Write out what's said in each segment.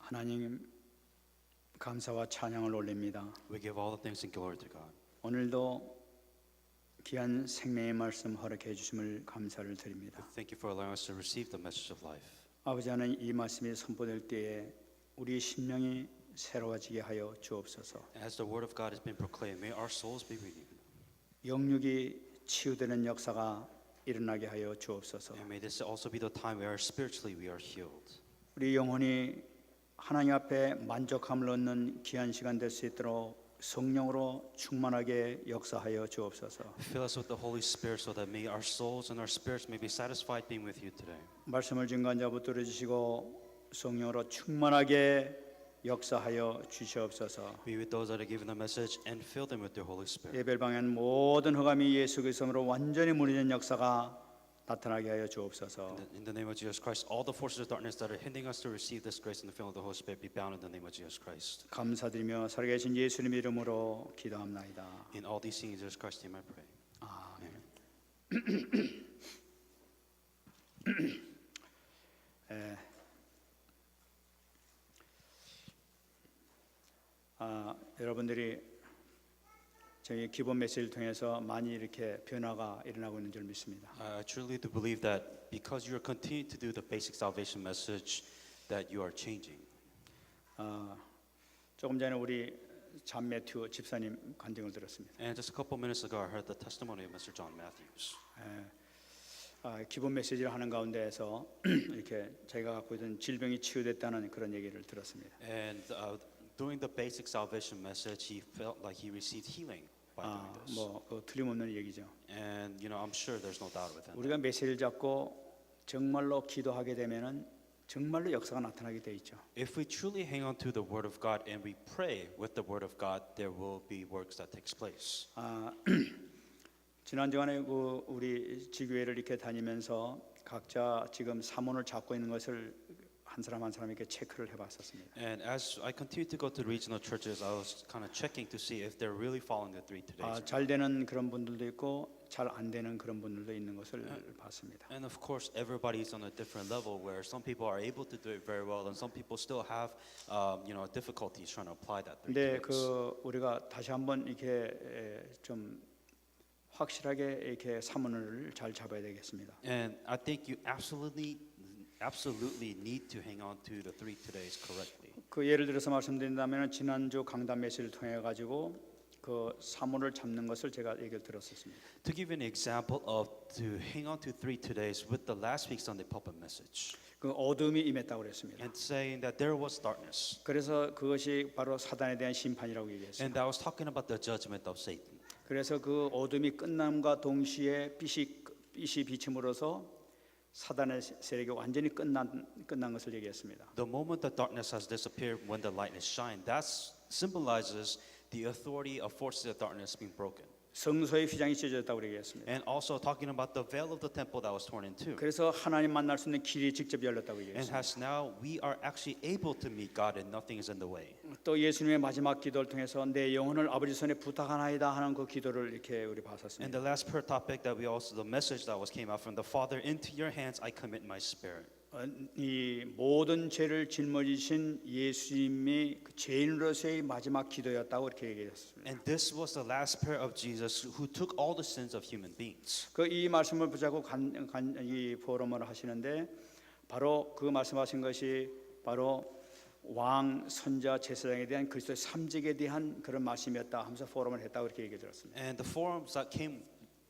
하나님 감사와 찬양을 올립니다. We give all the thanks and glory to God. 오늘도 귀한 생명의 말씀 허락해 주심을 감사를 드립니다. Thank you for allowing us to receive the message of life. 아버지 하나님, 이 말씀이 선포될 때에 우리 심령이 새로워지게 하여 주옵소서. As the word of God has been proclaimed, may our souls be renewed. 영육이 치유되는 역사가 일어나게 하여 주옵소서. And may this also be the time where spiritually we are healed. 우리 영혼이 하나님 앞에 만족함을 얻는 귀한 시간 될 수 있도록 성령으로 충만하게 역사하여 주옵소서. Fill us with the Holy Spirit so that may our souls and our spirits may be satisfied being with you today. 말씀을 증거한 자 붙들어 주시고 성령으로 충만하게 역사하여 주시옵소서. Be with those that are given the message and fill them with your Holy Spirit. 예배를 방해한 모든 허감이 예수 그리스도로 완전히 무너진 역사가 나타나게 하여 주옵소서. In the name of Jesus Christ, all the forces of darkness that are hindering us to receive this grace and the filling of the Holy Spirit be bound in the name of Jesus Christ. 감사드리며 살아계신 예수님 이름으로 기도합나이다. In all these things, in Jesus Christ's name I pray. 여러분들이 저희 기본 메시지를 통해서 많이 이렇게 변화가 일어나고 있는 줄 믿습니다. I truly do believe that because you are continuing to do the basic salvation message, that you are changing. 조금 전에 우리 잔 매튜 집사님 간증을 들었습니다. And just a couple minutes ago, I heard the testimony of Mr. John Matthews. 기본 메시지를 하는 가운데에서 이렇게 자기가 갖고 있던 질병이 치유됐다는 그런 얘기를 들었습니다. And during the basic salvation message, he felt like he received healing by doing this. 뭐 틀림없는 얘기죠. And you know, I'm sure there's no doubt with him. 우리가 메시지를 잡고 정말로 기도하게 되면은 정말로 역사가 나타나게 돼 있죠. If we truly hang on to the word of God and we pray with the word of God, there will be works that takes place. 지난 주간에 우리 지교회를 이렇게 다니면서 각자 지금 사문을 잡고 있는 것을 한 사람 한 사람 이렇게 체크를 해봤었습니다. And as I continue to go to regional churches, I was kind of checking to see if they're really following the 3 Todays. 잘 되는 그런 분들도 있고 잘 안 되는 그런 분들도 있는 것을 봤습니다. And of course, everybody's on a different level where some people are able to do it very well, and some people still have, difficulties trying to apply that 3 근데 Todays. 우리가 다시 한번 이렇게 좀 확실하게 이렇게 사문을 잘 잡아야 되겠습니다. And I think you absolutely need to hang on to the 3 Todays correctly. 그 예를 들어서 말씀드린다면 지난주 강단 메시지를 통해 가지고 그 사문을 잡는 것을 제가 얘기를 들었었습니다. To give an example of to hang on to 3 Todays with the last week's Sunday pulpit message, 그 어둠이 임했다고 그랬습니다. and saying that there was darkness, 그래서 그것이 바로 사단에 대한 심판이라고 얘기했어요. and that was talking about the judgment of Satan. 그래서 그 어둠이 끝남과 동시에 빛이 비침으로써 사단의 세력이 완전히 끝난 것을 얘기했습니다. The moment the darkness has disappeared, when the light is shined, that symbolizes the authority of forces of darkness being broken. 성소의 휘장이 찢어졌다고 얘기했습니다. And also talking about the veil of the temple that was torn in two. 그래서 하나님 만날 수 있는 길이 직접 열렸다고 And 얘기했습니다. has now we are actually able to meet God and nothing is in the way. 또 예수님의 마지막 기도를 통해서 내 영혼을 아버지 손에 부탁하나이다 하는 그 기도를 이렇게 우리 봤었습니다. And the last prayer topic that we also, the message that was came out from the Father, into your hands I commit my spirit. 이 모든 죄를 짊어지신 예수님이 그 죄인으로서의 마지막 기도였다고 이렇게 얘기했습니다. And this was the last prayer of Jesus who took all the sins of human beings. 이 말씀을 붙잡고 이 포럼을 하시는데 바로 그 말씀하신 것이 바로 왕, 선자, 제사장에 대한 그리스도의 삼직에 대한 그런 말씀이었다 하면서 포럼을 했다고 이렇게 얘기 들었습니다. And the forums that came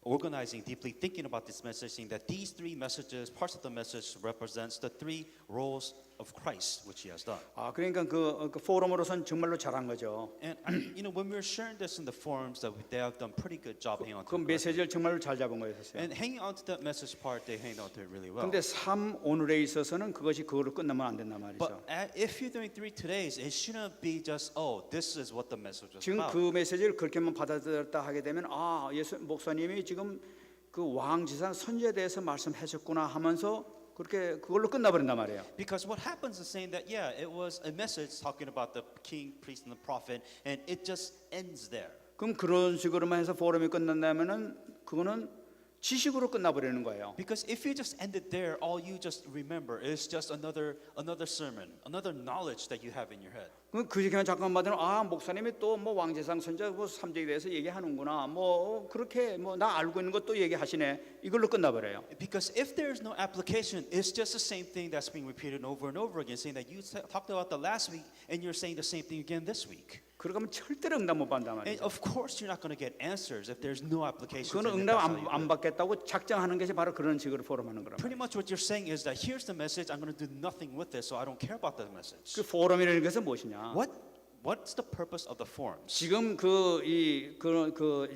organizing deeply, thinking about this message, saying that these 3 messages, parts of the message represents the 3 roles of Christ, which he has done. 그러니까 그 포럼으로선 정말로 잘한 거죠. And when we're sharing this in the forums, that they have done pretty good job hanging on 그 to it. 메시지를 정말로 잘 잡은 거였어요. And hanging on to that message part, they hang on to it really well. 근데 삶 오늘에 있어서는 그것이 그걸로 끝나면 안 된단 말이죠. But if you're doing 3 Todays, it shouldn't be just, this is what the message was 지금 about. 그 메시지를 그렇게만 받아들였다 하게 되면 예수 목사님이 지금 그 왕지상 선지에 대해서 말씀하셨구나 하면서 그렇게 그걸로 끝나버린단 말이에요. Because what happens is saying that it was a message talking about the king, priest, and the prophet, and it just ends there. 그럼 그런 식으로만 해서 포럼이 끝난다면은 그거는 지식으로 끝나버리는 거예요. Because if you just ended there, all you just remember is just another sermon, another knowledge that you have in your head. 그 시간에 잠깐 받으면 아 목사님이 또 뭐 왕재상 선자 뭐 3제에 대해서 얘기하는구나 뭐 그렇게 뭐 나 알고 있는 것도 얘기하시네 이걸로 끝나버려요. Because if there is no application, it's just the same thing that's being repeated over and over again, saying that you talked about the last week and you're saying the same thing again this week. 그러면 절대로 응답 못 받는단 And 말이죠. of course, you're not going to get answers if there's no application. 그거는 응답 안 받겠다고 작정하는 것이 바로 그런 식으로 포럼하는 거란 말이에요. Pretty much what you're saying is that here's the message. I'm going to do nothing with it, so I don't care about the message. 그 포럼이라는 것은 무엇이냐? What's the purpose of the forums? 지금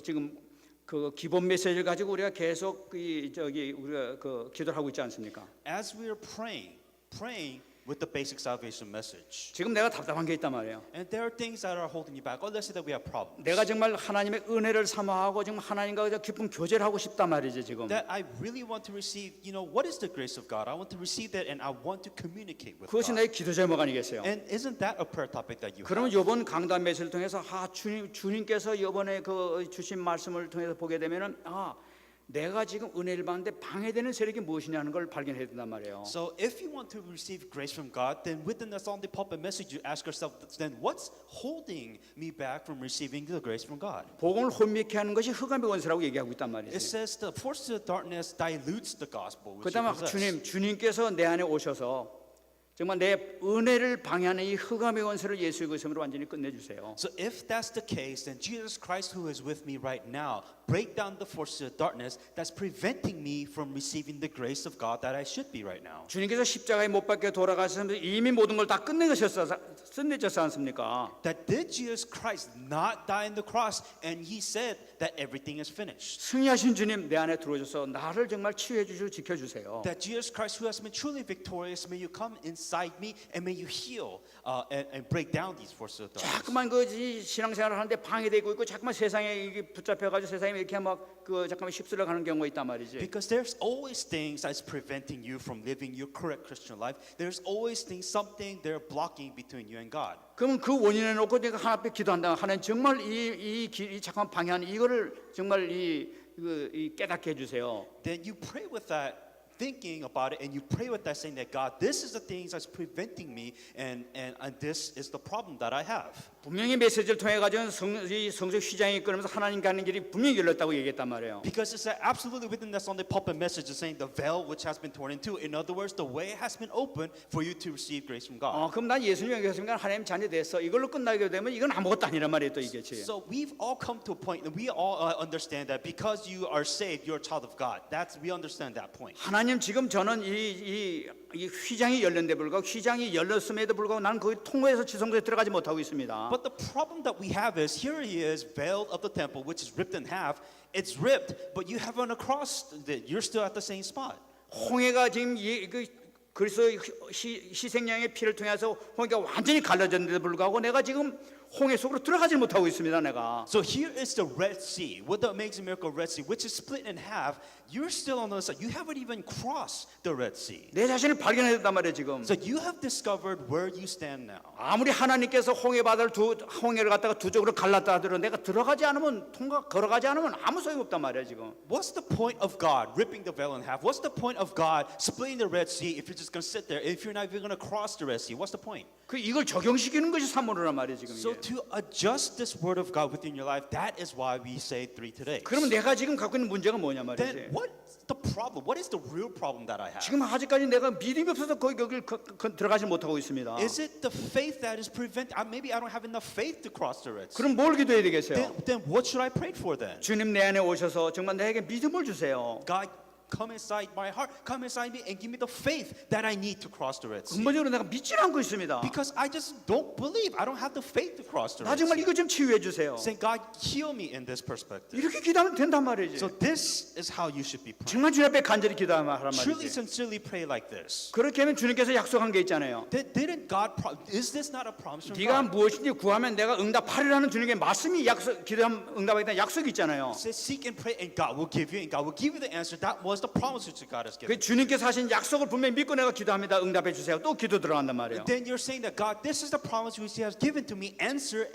지금 그 기본 메시지를 가지고 우리가 계속 우리가 그 기도를 하고 있지 않습니까? As we are praying with the basic salvation message. 지금 내가 답답한 게 있단 말이에요. And there are things that are holding you back. Or let's say that we have problems. 내가 정말 하나님의 은혜를 사모하고 지금 하나님과 깊은 교제를 하고 싶단 말이지 지금. That I really want to receive, what is the grace of God? I want to receive that and I want to communicate with 그것이 God. 나의 기도 제목 아니겠어요? And isn't that a prayer topic that you 그러면 have? 이번 강단 메시지를 통해서 주님께서 이번에 그 주신 말씀을 통해서 보게 되면은 내가 지금 은혜를 받는데 방해되는 세력이 무엇이냐는 걸 발견해야 된단 말이에요. So if you want to receive grace from God, then within the Sunday pulpit message, you ask yourself, then what's holding me back from receiving the grace from God? 복음을 혼미케 하는 것이 흑암의 원수라고 얘기하고 있단 It 말이지. says the force of darkness dilutes the gospel, which you 그다음에 possess. 주님께서 내 안에 오셔서 정말 내 은혜를 방해하는 이 흑암의 원수를 예수의 그리스도로 완전히 끝내주세요. So if that's the case, then Jesus Christ, who is with me right now, break down the forces of darkness that's preventing me from receiving the grace of God that I should be right now. 주님께서 십자가에 못 박혀 돌아가셔서 이미 모든 걸 다 끝내셨지 않습니까? That did Jesus Christ not die on the cross, and he said that everything is finished. 승리하신 주님 내 안에 들어오셔서 나를 정말 치유해 주시고 지켜주세요. That Jesus Christ, who has been truly victorious, may you come inside me and may you heal and break down these forces of darkness. 자꾸만 그 신앙생활을 하는데 방해되고 있고 자꾸만 세상에 이게 붙잡혀가지고 세상에 이렇게 막 그 잠깐만 휩쓸려 가는 경우가 있단 말이지. Because there's always things that's preventing you from living your correct Christian life. There's always something they're blocking between you and God. 그러면 그 원인을 놓고 내가 하나 앞에 기도한다 하는 정말 이 잠깐 방해하는 이거를 정말 이 깨닫게 해주세요. Then you pray with that, thinking about it, and you pray with that, saying that God, this is the things that's preventing me, and this is the problem that I have. 분명히 메시지를 통해 가지고 이 성적 휘장이 끊으면서 하나님 가는 길이 분명히 열렸다고 얘기했단 말이에요. Because it's absolutely within that Sunday pulpit message is saying the veil which has been torn in two. In other words, the way has been opened for you to receive grace from God. 그럼 난 예수님 얘기했으니까 하나님 자녀 됐어. 이걸로 끝나게 되면 이건 아무것도 아니란 말이에요 또 이게. So we've all come to a point, and we all understand that because you are saved, you're a child of God. We understand that point. 하나님 지금 저는 이 휘장이 열렸는데 불구하고 휘장이 열렸음에도 불구하고 나는 거기 통로에서 지성소에 들어가지 못하고 있습니다. But the problem that we have is here he is, veiled of the temple, which is ripped in half. It's ripped, but you haven't crossed it. You're still at the same spot. 홍해가 지금 그리스도 희생양의 피를 통해서 홍해가 완전히 갈라졌는데도 불구하고 내가 지금 홍해 속으로 들어가지 못하고 있습니다. 내가. So here is the Red Sea, with the amazing miracle Red Sea, which is split in half. You're still on the other side. You haven't even crossed the Red Sea. 내 자신을 발견해야 된단 말이에요 지금. So you have discovered where you stand now. 아무리 하나님께서 홍해를 갖다가 두 쪽으로 갈랐다 하더라도 내가 들어가지 않으면 걸어가지 않으면 아무 소용 없단 말이에요 지금. What's the point of God ripping the veil in half? What's the point of God splitting the Red Sea if you're just going to sit there? If you're not even going to cross the Red Sea, what's the point? 이걸 적용시키는 것이 산모란 말이에요 지금. So to adjust this word of God within your life, that is why we say 3 today. 그러면 내가 지금 갖고 있는 문제가 뭐냐 Then 말이지. what's the problem? What is the real problem that I have? 지금 아직까지 내가 믿음이 없어서 거기를 들어가지 못하고 있습니다. Is it the faith that is preventing? Maybe I don't have enough faith to cross the Red Sea. 그럼 뭘 기도해야 되겠어요? Then what should I pray for then? 주님 내 안에 오셔서 정말 나에게 믿음을 주세요. God, come inside my heart, come inside me, and give me the faith that I need to cross the Red Sea. 근본적으로 내가 믿지 않고 있습니다. Because I just don't believe. I don't have the faith to cross the 나 Red 정말 Sea. 이거 좀 치유해 주세요. Saying, God, heal me in this perspective. 이렇게 기도하면 된단 말이지. So this is how you should be praying. 정말 주님 앞에 간절히 기도하란 Truly, 말이지. sincerely pray like this. 그렇게 하면 주님께서 약속한 게 있잖아요. Didn't God? Is this not a promise from 네가 God? 무엇인지 구하면 내가 응답하리라는 주님의 말씀이 기도하면 응답하겠다는 약속이 있잖아요. It says, seek and pray, and God will give you, and God will give you the answer. That was us the promise which God has given. 그 주님께서 하신 약속을 분명히 믿고 내가 기도합니다. 응답해 주세요. 또 기도 들어간단 말이에요. Then you're saying that God, this is the promise which He has given to me. Answer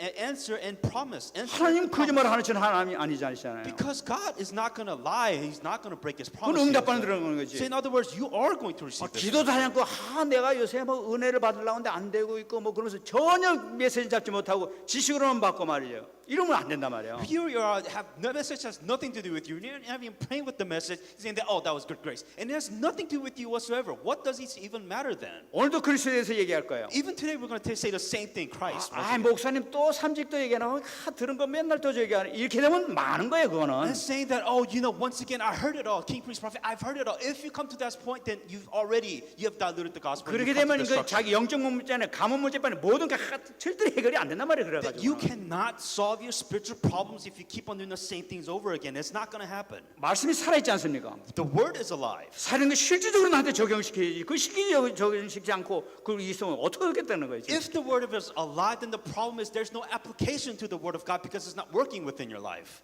and promise. 하나님 거짓말 하는 전 하나님이 아니지 않으시잖아요. Because God is not going to lie. He's not going to break His 그건 promise. 응답받는 들어가는 거지. So in other words, you are going to receive this. 기도도 하지 않고 내가 요새 뭐 은혜를 받으려고 하는데 안 되고 있고 뭐 그러면서 전혀 메시지 잡지 못하고 지식으로만 받고 말이죠. 이러면 안 된단 말이에요. Here you are, the message has nothing to do with you. You're not even praying with the message, saying that, oh, that was good grace. And it has nothing to do with you whatsoever. What does it even matter then? 오늘도 그리스도에 대해서 얘기할 거예요. Even today we're going to say the same thing, Christ. 목사님 또 삼직도 얘기하고 들은 거 맨날 또 얘기하는 이렇게 되면 많은 거예요, 그거는. And saying that, oh, you know, once again, I heard it all. King, priest, prophet, I've heard it all. If you come to that point, then you have diluted the gospel. 그렇게 되면 그 자기 영적 문제는 가문 문제뿐이 모든 게 절대 해결이 안 된단 말이에요, That you 그래가지고. cannot solve your spiritual problems if you keep on doing the same things over again. It's not going to happen. 말씀이 살아있지 않습니까? The word is alive. 살아있는 거 실질적으로 나한테 적용시켜야지. 그 실질적으로 적용시키지 않고 그걸 있으면 어떻게 하겠다는 거예요? If the word of is alive, then the problem is there's no application to the word of God because it's not working within your life.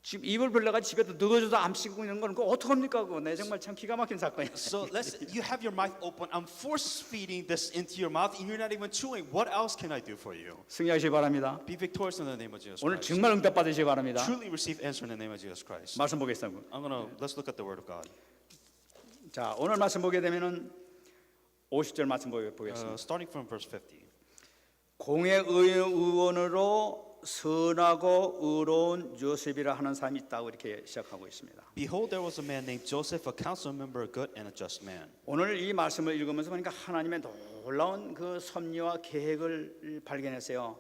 지금 입을 벌려가 집에 또 누워줘도 안 씻고 있는 거는 그거 어떡합니까? 그거 내 정말 참 기가 막힌 사건이에요. So you have your mouth open. I'm force feeding this into your mouth, and you're not even chewing. What else can I do for you? 승리하시기 바랍니다. Be victorious in the name of Jesus 오늘 Christ. 정말 응답 받으시기 바랍니다. Truly receive answer in the name of Jesus Christ. 말씀 보겠습니다. Let's look at the word of God. 자, 오늘 말씀 보게 되면은 50절 말씀 보겠습니다. Starting from verse 50. 공의 의원으로 선하고 의로운 요셉이라 하는 사람이 있다고 이렇게 시작하고 있습니다. Behold, there was a man named Joseph, a council member, a good and a just man. 오늘 이 말씀을 읽으면서 보니까 하나님의 놀라운 그 섭리와 계획을 발견했어요.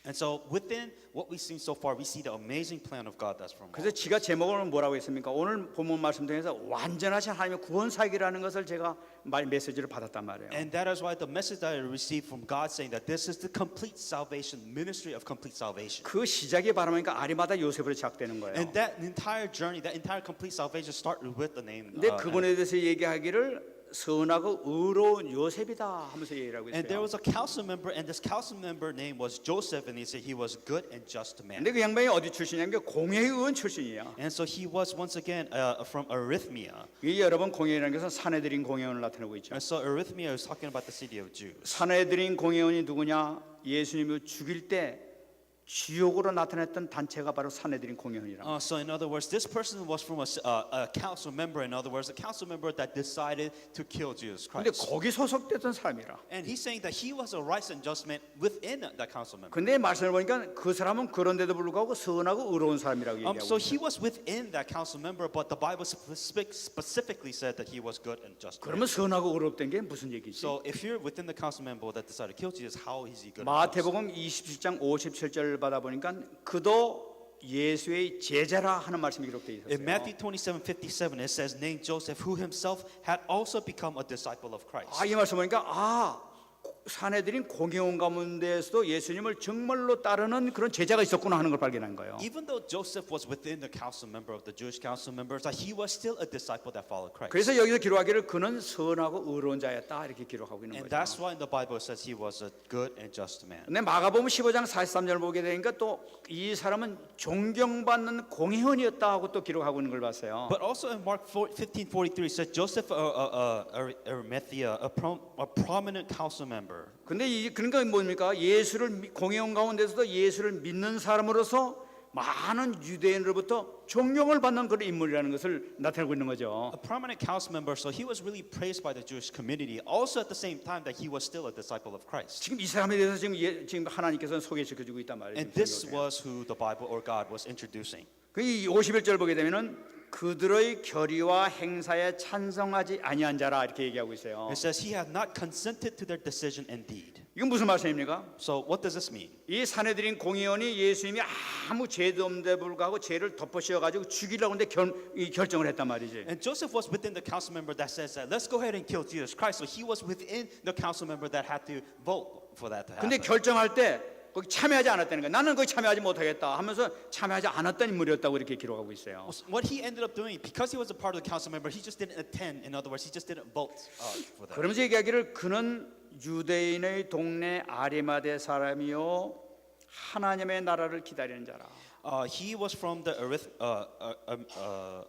And so within what we've seen so far, we see the amazing plan of God that's from 그래서 God. 지가 제목을 뭐라고 했습니까? 오늘 본문 말씀 통해서 완전하신 하나님의 구원사역이라는 것을 제가 메시지를 받았단 말이에요. And that is why the message that I received from God saying that this is the complete salvation, ministry of complete salvation. 그 시작이 바라보니까 아리마다 요셉으로 시작되는 거예요. And that entire journey, that entire complete salvation started with the name. 근데 그분에 대해서 얘기하기를 선하고 의로운 요셉이다 하면서 얘기를 하고 And there 있어요. was a council member, and this council member name was Joseph, and he said he was good and just man. 근데 그 양반이 어디 출신이냐면 공회의원 출신이에요. And so he was once again from Arithmia. 이 여러분 공회의원이라는 것은 사내들인 공회의원을 나타내고 있죠. And so Arithmia is talking about the city of Jews. 사내들인 공회의원이 누구냐? 예수님을 죽일 때 지옥으로 나타냈던 단체가 바로 사내들인 공회의원이라고. So in other words, this person was from a council member. In other words, a council member that decided to kill Jesus 근데 Christ. 거기 소속됐던 사람이라. And he's saying that he was a righteous and just man within that council member. 근데 말씀을 보니까 그 사람은 그런데도 불구하고 선하고 의로운 사람이라고 얘기하고 So 있어요. he was within that council member, but the Bible specifically said that he was good and just. 그러면 선하고 의롭다는 게 무슨 얘기지? So if you're within the council member that decided to kill Jesus, how is he good? and just? 마태복음 27장 57절 받아 보니까 그도 예수의 제자라 하는 말씀이 기록되어 In 있었어요. Matthew 27:57, it says, named Joseph, who himself had also become a disciple of Christ. 이 말씀 보니까 사내들인 공회원 가운데에서도 예수님을 정말로 따르는 그런 제자가 있었구나 하는 걸 발견한 거예요. Even though Joseph was within the council member of the Jewish council members, that he was still a disciple that followed Christ. 그래서 여기서 기록하기를 그는 선하고 의로운 자였다 이렇게 기록하고 있는 And 거죠. that's why in the Bible it says he was a good and just man. 근데 마가복음 15장 43절 보게 되니까 또 이 사람은 존경받는 공회원이었다 하고 또 기록하고 있는 걸 봤어요. But also in Mark 15:43 it says Joseph Arimathea, a prominent council member. 근데 그러니까 뭡니까? 예수를 공회원 가운데서도 예수를 믿는 사람으로서 많은 유대인으로부터 존경을 받는 그런 인물이라는 것을 나타내고 있는 거죠. A prominent council member, so he was really praised by the Jewish community. Also at the same time that he was still a disciple of Christ. 지금 이 사람에 대해서 지금 하나님께서는 소개시켜주고 있단 말이에요. And this was who the Bible or God was introducing. 그 51절 보게 되면은 그들의 결의와 행사에 찬성하지 아니한 자라 이렇게 얘기하고 있어요. It says he had not consented to their decision and deed. 이건 무슨 말씀입니까? So what does this mean? 이 사내들인 공의원이 예수님이 아무 죄도 없는데 불구하고 죄를 덮어씌워 가지고 죽이려고 하는데 결정을 했단 말이지. And Joseph was within the council member that says that let's go ahead and kill Jesus Christ. So he was within the council member that had to vote for that to happen. 근데 결정할 때 거기 참여하지 않았다는 거야. 나는 거기 참여하지 못하겠다 하면서 참여하지 않았던 인물이었다고 이렇게 기록하고 있어요. What he ended up doing, because he was a part of the council member, he just didn't attend. In other words, he just didn't vote for that. 그러면서 얘기하기를 그는 유대인의 동네 아리마대 사람이요 하나님의 나라를 기다리는 자라. He was from the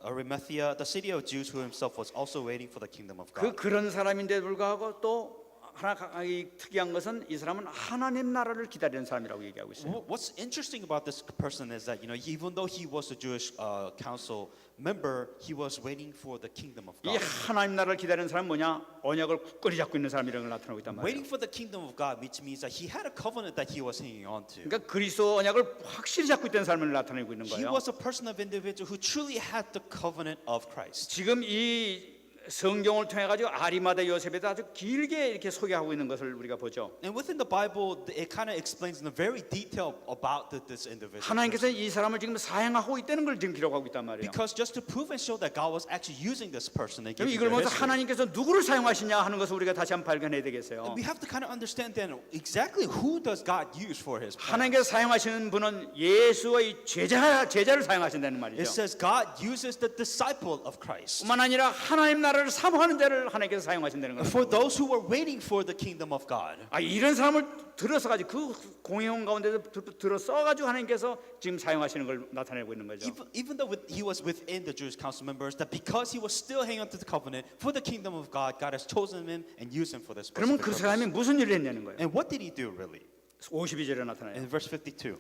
Arimathea, the city of Jews, who himself was also waiting for the kingdom of God. 그런 사람인데 불구하고 또 하나 이 특이한 것은 이 사람은 하나님 나라를 기다리는 사람이라고 얘기하고 있어요. What's interesting about this person is that even though he was a Jewish council member, he was waiting for the kingdom of 이 God. 하나님 나라를 기다리는 사람은 뭐냐? 언약을 굳건히 잡고 있는 사람이라는 걸 나타나고 있단 말이에요. Waiting for the kingdom of God, which means that he had a covenant that he was hanging on to. 그러니까 그리스도 언약을 확실히 잡고 있다는 사람을 나타내고 있는 He 거예요. was a person of individual who truly had the covenant of Christ. 지금 이 성경을 통해 가지고 아리마다 요셉에 대해 아주 길게 이렇게 소개하고 있는 것을 우리가 보죠. And within the Bible, it kind of explains in a very detail about this individual. 하나님께서 이 사람을 지금 사용하고 있다는 걸 지금 기록하고 있단 말이에요. Because just to prove and show that God was actually using this person and 그럼 giving 이걸 their 보면서 history. 하나님께서 누구를 사용하시냐 하는 것을 우리가 다시 한번 발견해야 되겠어요. We have to kind of understand then exactly who does God use for His plan. 하나님께서 사용하시는 분은 예수의 제자를 사용하신다는 It 말이죠. says God uses the disciple of Christ. 뿐만 아니라 하나님 나라를 사모하는 자를 하나님께서 사용하신다는 거예요. For those who were waiting for the kingdom of God. 이런 사람을 들어서 가지고 그 공회원 가운데서 들어 써 가지고 하나님께서 지금 사용하시는 걸 나타내고 있는 거죠. Even though he was within the Jewish council members, that because he was still hanging on to the covenant for the kingdom of God, God has chosen him and used him for this 그러면 specific 그 사람이 purpose. 무슨 일을 했냐는 거예요. And what did he do really? 52절에 나타나요. In verse 52.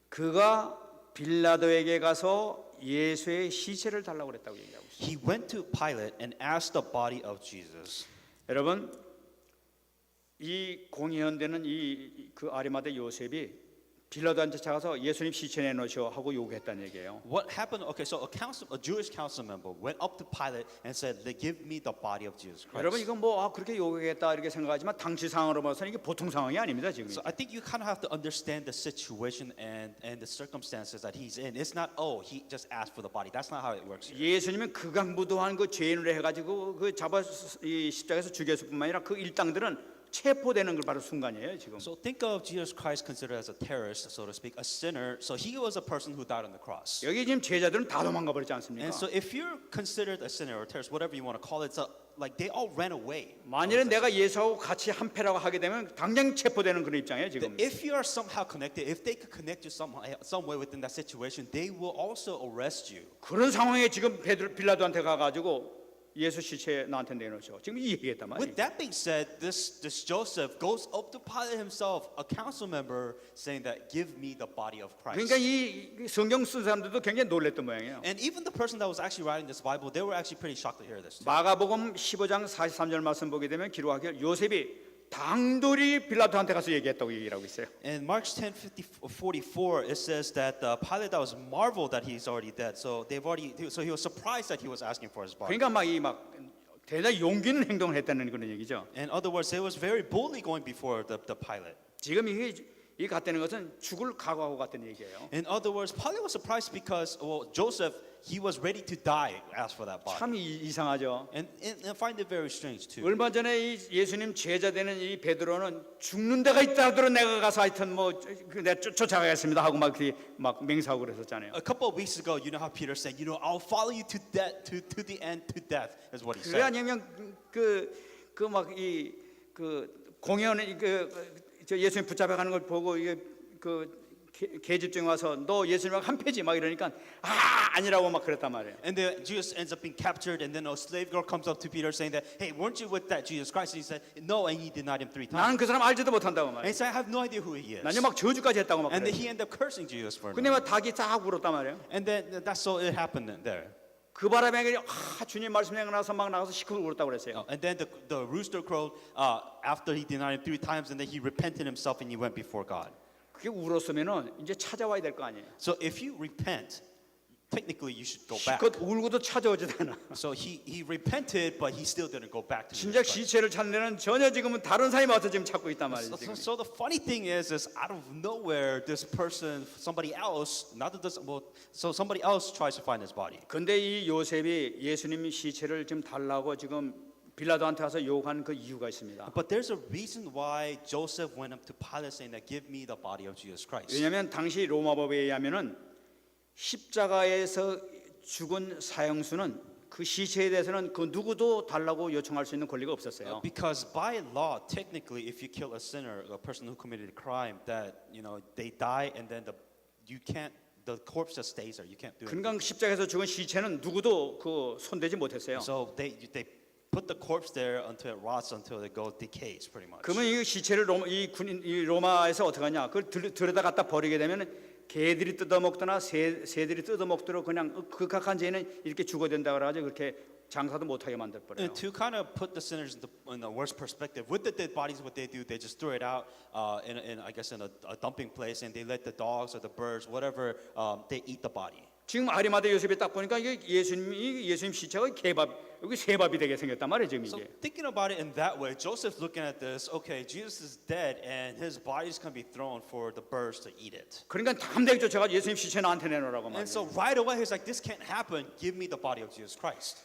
그가 빌라도에게 가서 예수의 시체를 달라고 그랬다고 얘기하고 있어요. He went to Pilate and asked the body of Jesus. 여러분 이 공회원되는 그 아리마대 요셉이 빌라도한테 찾아가서 예수님 시체 내놓으셔 하고 요구했다는 얘기예요. What happened? Okay, so a Jewish council member went up to Pilate and said, "Give me the body of Jesus 여러분 Christ." 이건 뭐 그렇게 요구했다 이렇게 생각하지만 당시 상황으로 봐서는 이게 보통 상황이 아닙니다 지금. So I think you kind of have to understand the situation and the circumstances that he's in. It's not, oh, he just asked for the body. That's not how it works here. 예수님은 극악무도한 그 죄인을 해가지고 그 잡아 이 십자가에서 죽였을 뿐만 아니라 그 일당들은 체포되는 걸 바로 순간이에요 지금. So think of Jesus Christ considered as a terrorist, so to speak, a sinner. So he was a person who died on the cross. 여기 지금 제자들은 다 도망가 버리지 않습니까? And so if you're considered a sinner or a terrorist, whatever you want to call it, so like they all ran away. 만일에 내가 예수하고 같이 한패라고 하게 되면 당장 체포되는 그런 입장이에요 지금. If you are somehow connected, if they could connect you some way within that situation, they will also arrest you. 그런 상황에 지금 빌라도한테 가가지고 예수 시체 나한테 내놓으셔. 지금 이 얘기했단 말이에요. With that being said, this Joseph goes up to Pilate himself, a council member, saying that, "Give me the body of Christ." 그러니까 이 성경 쓴 사람들도 굉장히 놀랬던 모양이에요. And even the person that was actually writing this Bible, they were actually pretty shocked to hear this. 마가복음 15장 43절 말씀 보게 되면 기록하기를 요셉이 당돌이 빌라도한테 가서 얘기했다고 얘기를 하고 있어요. In Mark 10:44, it says that Pilate that was marveled that he's already dead. So so he was surprised that he was asking for his body. 그러니까 막 대단히 용기 있는 행동을 했다는 그런 얘기죠. In other words, they was very boldly going before the Pilate. 지금 이 같다는 것은 죽을 각오하고 같은 얘기예요. In other words, Pilate was surprised because Joseph, he was ready to die, asked for that body. 참 이상하죠. And I find it very strange too. 얼마 전에 이 예수님 제자 되는 이 베드로는 죽는 데가 있다 하더라도 내가 가서 하여튼 내가 쫓아가겠습니다 하고 막 맹세하고 그랬었잖아요. A couple of weeks ago, you know how Peter said, I'll follow you to death, to the end, to death, is what he 그게 said. 아니면 공연 저 예수님 붙잡아가는 걸 보고 이게 계집중에 와서 너 예수님하고 한 패지 막 이러니까 아니라고 막 그랬단 말이에요. And then Jesus ends up being captured, and then a slave girl comes up to Peter saying that, "Hey, weren't you with that Jesus Christ?" And he said, "No," and he denied him 3 times. 나는 그 사람 알지도 못한다고 And 말이에요. he said, "I have no idea who he is." 나는 막 저주까지 했다고 막 And then 그래요. he ended up cursing Jesus for 근데 it. 막 닭이 쫙 울었단 말이에요. And then that's so it happened there. 그 바람에 그냥 주님 말씀 나가서 막 나가서 시끄럽게 울었다고 그랬어요. And then the rooster crowed after he denied him 3 times, and then he repented himself and he went before God. 그게 울었으면은 이제 찾아와야 될 거 아니에요. So if you repent, technically you should go back. 그 울고도 찾아오지도 않아. So he repented, but he still didn't go back to 진작 Jesus Christ. 시체를 찾는 데는 전혀 지금은 다른 사람이 와서 지금 찾고 있단 말이에요. 지금. So the funny thing is out of nowhere, this person, somebody else tries to find his body. 근데 이 요셉이 예수님 시체를 지금 달라고 지금 빌라도한테 가서 요구한 그 이유가 있습니다. But there's a reason why Joseph went up to Pilate saying that, "Give me the body of Jesus Christ." 왜냐하면 당시 로마법에 의하면은 십자가에서 죽은 사형수는 그 시체에 대해서는 그 누구도 달라고 요청할 수 있는 권리가 없었어요. Because by law, technically, if you kill a sinner, a person who committed a crime, that they die, and then you can't the corpse just stays there. You can't do it. 그러니까 십자가에서 죽은 시체는 누구도 그 손대지 못했어요. So they put the corpse there until it rots, until it goes decays, pretty much. 그러면 이 시체를 이 로마에서 어떻게 하냐? 그걸 들여다 갖다 버리게 되면 개들이 뜯어먹거나 새들이 뜯어먹도록 그냥 극악한 죄는 이렇게 죽어야 된다 그래가지고 그렇게 장사도 못하게 만들 버려요. And to kind of put the sinners in the worst perspective, with the dead bodies, what they do, they just throw it out in I guess in a dumping place, and they let the dogs or the birds, whatever, they eat the body. 지금 아리마대 요셉에 딱 보니까 이게 예수님 시체가 여기 새밥이 되게 생겼단 말이에요 지금 So 이게. thinking about it in that way, Joseph's looking at this. Okay, Jesus is dead, and his body is going to be thrown for the birds to eat it. 그러니까 담대히 쫓아가 예수님 시체 나한테 내놓으라고 And 말이에요. so right away, he's like, "This can't happen. Give me the body of Jesus Christ."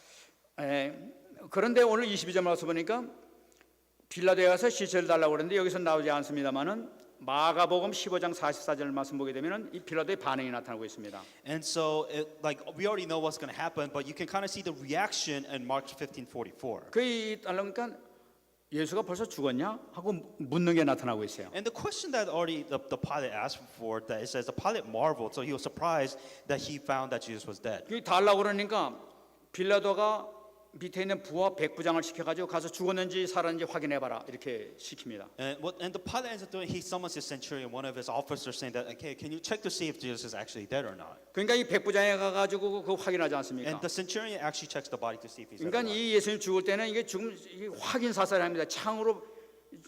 그런데 오늘 22절 말씀 보니까 빌라도에 가서 시체를 달라고 그러는데 여기서 나오지 않습니다만은 마가복음 15장 44절 말씀 보게 되면은 이 빌라도의 반응이 나타나고 있습니다. And so, like we already know what's going to happen, but you can kind of see the reaction in Mark 15:44. 그이 달라니까 예수가 벌써 죽었냐 하고 묻는 게 나타나고 있어요. And the question that already the Pilate asked for, that it says the Pilate marveled, so he was surprised that he found that Jesus was dead. 이 달라고 그러니까 빌라도가 밑에 있는 부하 백부장을 시켜가지고 가서 죽었는지 살았는지 확인해봐라 이렇게 시킵니다. And the Pilate ends up doing, he summons his centurion, one of his officers, saying that, okay, can you check to see if Jesus is actually dead or not? 그러니까 이 백부장에 가가지고 그거 확인하지 않습니까? And the centurion actually checks the body to see if he's dead 그러니까 or not. 이 예수님 죽을 때는 이게 확인 사살을 합니다. 창으로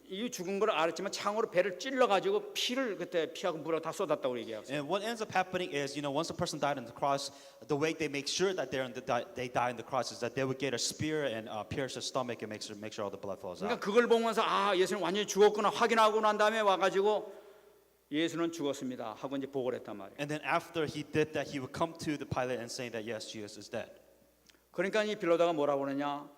이 죽은 걸 알았지만 창으로 배를 찔러가지고 피를 그때 피하고 물을 다 쏟았다고 얘기해요. And what ends up happening is, once a person died on the cross, the way they make sure that they die on the cross is that they would get a spear and pierce the stomach and make sure all the blood flows 그러니까 out. 그걸 보면서 예수는 완전히 죽었구나 확인하고 난 다음에 와가지고 예수는 죽었습니다 하고 이제 보고를 했단 말이에요. And then after he did that, he would come to the Pilate and saying that yes, Jesus is dead. 그러니까 이 빌라도가 뭐라고 그러냐?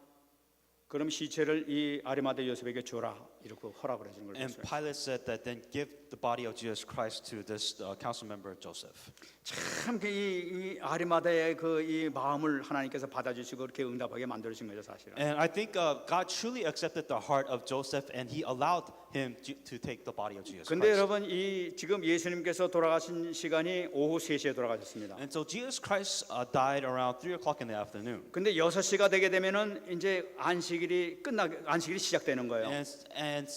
그럼 시체를 이 아리마대 요셉에게 줘라 이렇게 허락을 해준 And 거예요. Pilate said that then give the body of Jesus Christ to this council member Joseph. 참 이 아리마다의 그 이 마음을 하나님께서 받아주시고 그렇게 응답하게 만들어진 거죠 사실은. And I think God truly accepted the heart of Joseph, and He allowed him to take the body of Jesus 근데 Christ. 여러분 이 지금 예수님께서 돌아가신 시간이 오후 3시에 돌아가셨습니다. And so Jesus Christ died around 3 o'clock in the afternoon. 근데 6시가 되게 되면은 이제 안식일이 시작되는 거예요. And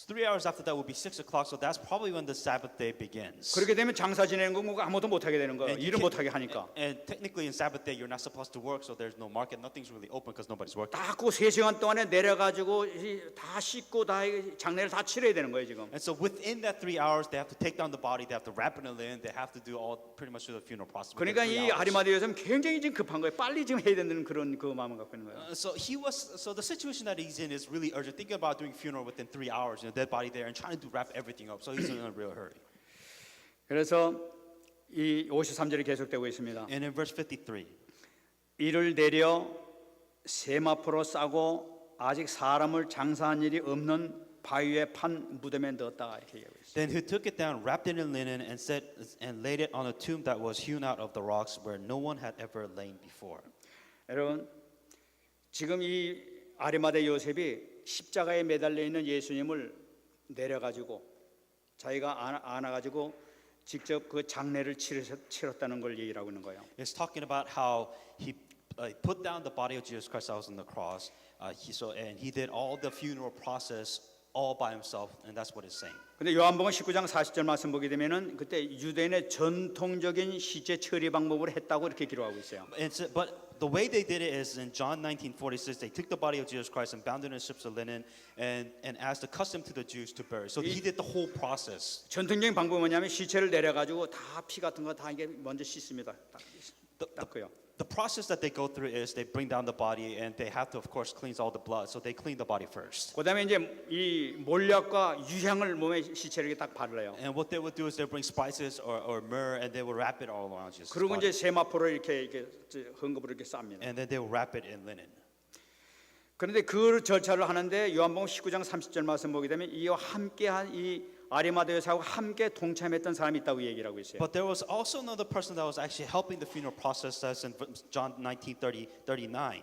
3 hours after that will be 6 o'clock, so that's probably when the Sabbath day begins. 그렇게 되면 장사 지내는 거 아무도 못 하게 되는 거예요. And you 일을 can't- 못 하게 하니까. And technically in Sabbath day you're not supposed to work, so there's no market, nothing's really open because nobody's working. 딱 그 3시간 동안에 내려가지고 다 씻고 다 장례를 다 치러야 되는 거예요 지금. And so within that 3 hours, they have to take down the body, they have to wrap it in linen, they have to do pretty much the funeral process. within 그러니까 3 이 hours. 아리마대 요셉은 굉장히 지금 급한 거예요. 빨리 지금 해야 되는 그런 그 마음을 갖고 있는 거예요. So the situation that he's in is really urgent. Thinking about doing funeral within 3 hours, dead body there, and trying to wrap everything up. So he's in a real hurry. 그래서 이 53절이 계속되고 있습니다. And in verse 53, 이를 내려 세마포로 싸고 아직 사람을 장사한 일이 없는 바위에 판 무덤에 넣었다 이렇게 얘기하고 있어요. then he took it down, wrapped it in linen, and laid it on a tomb that was hewn out of the rocks where no one had ever lain before. 여러분 지금 이 아리마대 요셉이 십자가에 매달려 있는 예수님을 내려가지고 자기가 안아가지고 직접 그 장례를 치렀다는 걸 얘기를 하고 있는 거예요. It's talking about how he put down the body of Jesus Christ that was on the cross. And he did all the funeral process all by himself, and that's what it's saying. 근데 요한복음 19장 40절 말씀 보게 되면은 그때 유대인의 전통적인 시체 처리 방법을 했다고 이렇게 기록하고 있어요. But the way they did it is in John 19:46. They took the body of Jesus Christ and bound it in strips of linen, and as the custom to the Jews to bury. So he did the whole process. 전통적인 방법은 뭐냐면 시체를 내려가지고 다 피 같은 거 다 이게 먼저 씻습니다. 닦고요. The process that they go through is they bring down the body, and they have to, of course, cleanse all the blood. So they clean the body first. 그다음에 이제 이 몰약과 유향을 몸에 시체를 이렇게 딱 바르래요. And what they would do is they bring spices or myrrh, and they would wrap it all around Jesus' 그리고 body. 이제 세마포로 이렇게 헝겊으로 이렇게 쌉니다. And then they will wrap it in linen. 그런데 그 절차를 하는데 요한복음 19장 30절 말씀 보게 되면 이와 함께한 이 아리마대 요셉하고 함께 동참했던 사람이 있다고 얘기를 하고 있어요. But there was also another person that was actually helping the funeral process. That's in John 19:39.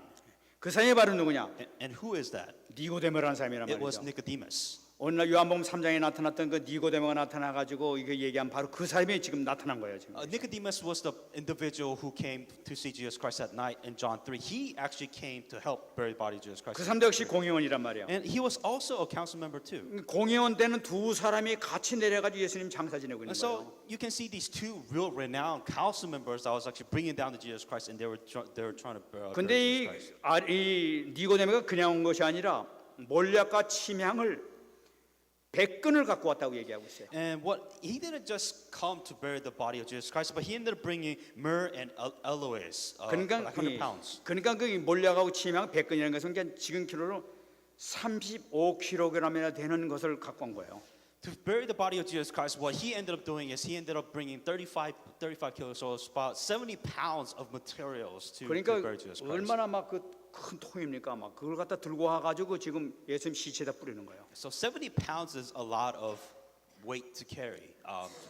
그 사람이 바로 누구냐? And who is that? 니고데모라는 사람이란 It was 말이죠. Nicodemus. 어느 날 요한복음 3장에 나타났던 그 니고데모가 나타나 가지고 이거 얘기한 바로 그 사람이 지금 나타난 거예요, 지금. Nicodemus was the individual who came to see Jesus Christ at night in John 3. He actually came to help bury the body of Jesus 그 Christ. 사람도 역시 공회원이란 말이에요. And he was also a council member too. 공회원 때는 두 사람이 같이 내려가지고 예수님 장사 지내고 있는 And 거예요. so you can see these two real renowned council members that was actually bringing down to Jesus Christ, and they were trying to bury 근데 Jesus Christ. 이 니고데모가 그냥 온 것이 아니라 몰약과 침향을 100근을 갖고 왔다고 얘기하고 있어요. And what he didn't just come to bury the body of Jesus Christ, but he ended up bringing myrrh and aloes, 그러니까 like 100 pounds. 그러니까 그 몰약하고 침향 100근이라는 것은 그냥 지금 키로로 35kg이나 되는 것을 갖고 온 거예요. To bury the body of Jesus Christ, what he ended up doing is he ended up bringing 35 kilos, so it's about 70 pounds of materials to 그러니까 bury Jesus Christ. 얼마나 막 그 큰 통입니까? 막 그걸 갖다 들고 와가지고 지금 예수님 시체에다 뿌리는 거예요. So 70 pounds is a lot of weight to carry.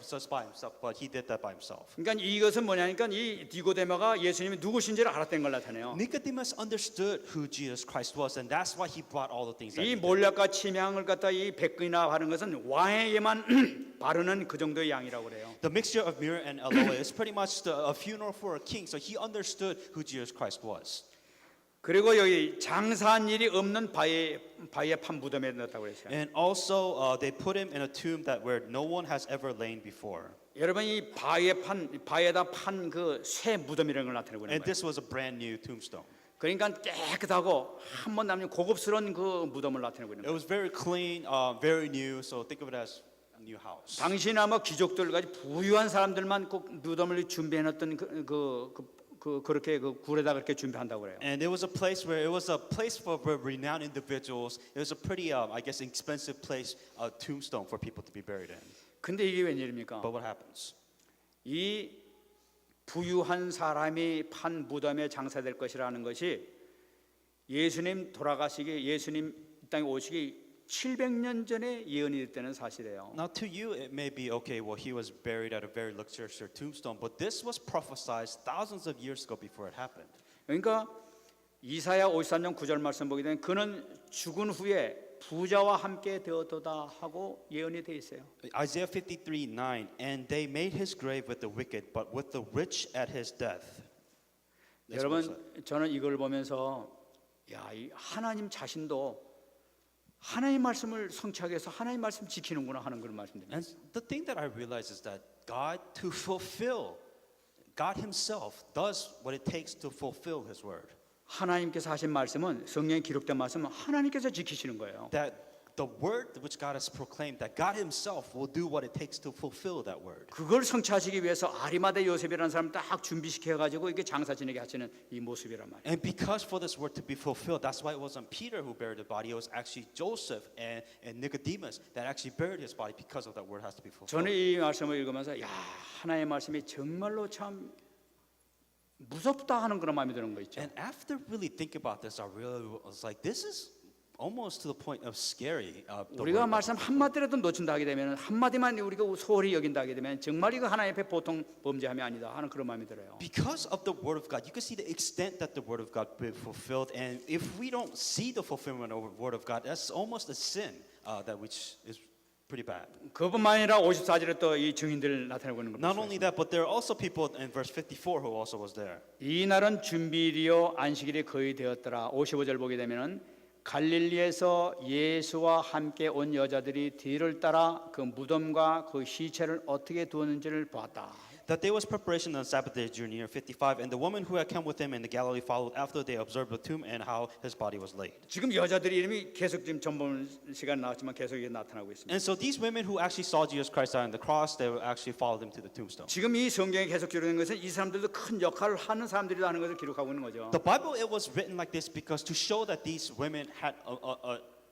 Just by himself, but he did that by himself. 그러니까 이것은 뭐냐니까 이 니고데모가 예수님이 누구신지를 알았던 걸 나타내요. Nicodemus understood who Jesus Christ was, and that's why he brought all the things that 이 he did. 몰약과 침향을 갖다 이 100근이나 하는 것은 왕에게만 바르는 그 정도의 양이라고 그래요. The mixture of myrrh and aloe is pretty much a funeral for a king, so he understood who Jesus Christ was. 그리고 여기 장사한 일이 없는 바위에 판 무덤에 넣었다고 그랬어요. And also, they put him in a tomb that where no one has ever lain before. 여러분 이 바위에다 판 그 새 무덤이라는 걸 나타내고 있는 And 거예요. this was a brand new tombstone. 그러니까 깨끗하고 한 번 남는 고급스러운 그 무덤을 나타내고 있는 It 거예요. was very clean, very new. So think of it as a new house. 당시나 뭐 귀족들까지 부유한 사람들만 꼭 무덤을 준비해놨던 그렇게 그 굴에다 그렇게 준비한다고 그래요. And it was a place where it was a place for renowned individuals. It was a pretty, I guess, expensive place, a tombstone for people to be buried in. 근데 이게 웬일입니까? But what happens? 이 부유한 사람이 판 무덤에 장사될 것이라는 것이 예수님 돌아가시기 예수님 이 땅에 오시기 700년 전에 예언이 됐다는 사실이에요. Now, to you, it may be okay. Well, he was buried at a very luxurious tombstone, but this was prophesied thousands of years ago before it happened. 그러니까 이사야 53장 9절 말씀 보게 되면 그는 죽은 후에 부자와 함께 되었도다 하고 예언이 돼 있어요. Isaiah 53:9, and they made his grave with the wicked, but with the rich at his death. That's what it 여러분 said. 저는 이걸 보면서 야, 이 하나님 자신도 하나님 말씀을 성취하기 위해서 하나님 말씀 지키는구나 하는 그런 말씀입니다. And the thing that I realize is that God, to fulfill, God Himself does what it takes to fulfill His word. 하나님께서 하신 말씀은 성경에 기록된 말씀은 하나님께서 지키시는 거예요. That the word which God has proclaimed, that God Himself will do what it takes to fulfill that word. 그걸 성취하시기 위해서 아리마대 요셉이라는 사람 딱 준비시켜 가지고 이게 장사 지내게 하시는 이 모습이란 말이에요. And because for this word to be fulfilled, that's why it wasn't Peter who buried the body. It was actually Joseph and Nicodemus that actually buried his body because of that word has to be fulfilled. 저는 이 말씀을 읽으면서 야, 하나님의 말씀이 정말로 참 무섭다 하는 그런 마음이 드는 거 있죠. And after really thinking about this, I really was like, this is almost to the point of scary. The 우리가 word. 말씀 한 마디라도 놓친다 하게 되면 한 마디만 우리가 소홀히 여긴다 하게 되면 정말 이거 하나님 앞에 보통 범죄함이 아니다 하는 그런 마음이 들어요. Because of the word of God, you can see the extent that the word of God be fulfilled. And if we don't see the fulfillment of the word of God, that's almost a sin that which is pretty bad. 그뿐만 아니라 54절에 또 이 증인들을 나타내고 있는 Not 겁니다. only that, but there are also people in verse 54 who also was there. 이 날은 준비일이요 안식일이 거의 되었더라. 55절 보게 되면은 갈릴리에서 예수와 함께 온 여자들이 뒤를 따라 그 무덤과 그 시체를 어떻게 두었는지를 보았다. That day was preparation on the Sabbath day drew near 55, and the woman who had come with him in the Galilee followed after they observed the tomb and how his body was laid. 지금 여자들의 이름이 계속 지금 전번 시간 나왔지만 계속 이게 나타나고 있습니다. And so these women who actually saw Jesus Christ on the cross, they actually followed him to the tombstone. 지금 이 성경에 계속 기록된 것은 이 사람들도 큰 역할을 하는 사람들이다 하는 것을 기록하고 있는 거죠. The Bible, it was written like this because to show that these women had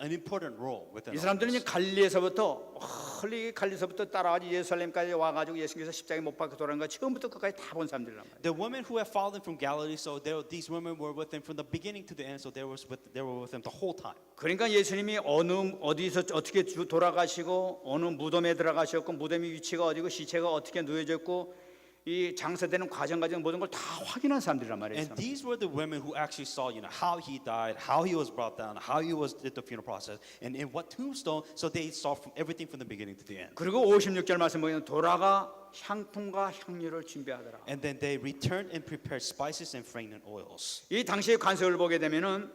an important role within 이 all 사람들은 this. 이제 갈릴리에서부터 헐리 갈릴리에서부터 따라와서 예루살렘까지 와가지고 예수님께서 십자가에 못 박혀 돌아간 거 처음부터 끝까지 다 본 사람들이란 말이에요. The women who had followed him from Galilee, so these women were with him from the beginning to the end, so they were with him the whole time. 그러니까 예수님이 어디서 어떻게 돌아가시고 어느 무덤에 들어가셨고 무덤의 위치가 어디고 시체가 어떻게 누워졌고 이 장사되는 과정 모든 걸 다 확인한 사람들이란 말이에요. And these were the women who actually saw, how he died, how he was brought down, how he was did the funeral process, and in what tombstone. So they saw from everything from the beginning to the end. 그리고 56절 말씀 보면 돌아가 향품과 향료를 준비하더라. And then they returned and prepared spices and fragrant oils. 이 당시의 관습을 보게 되면은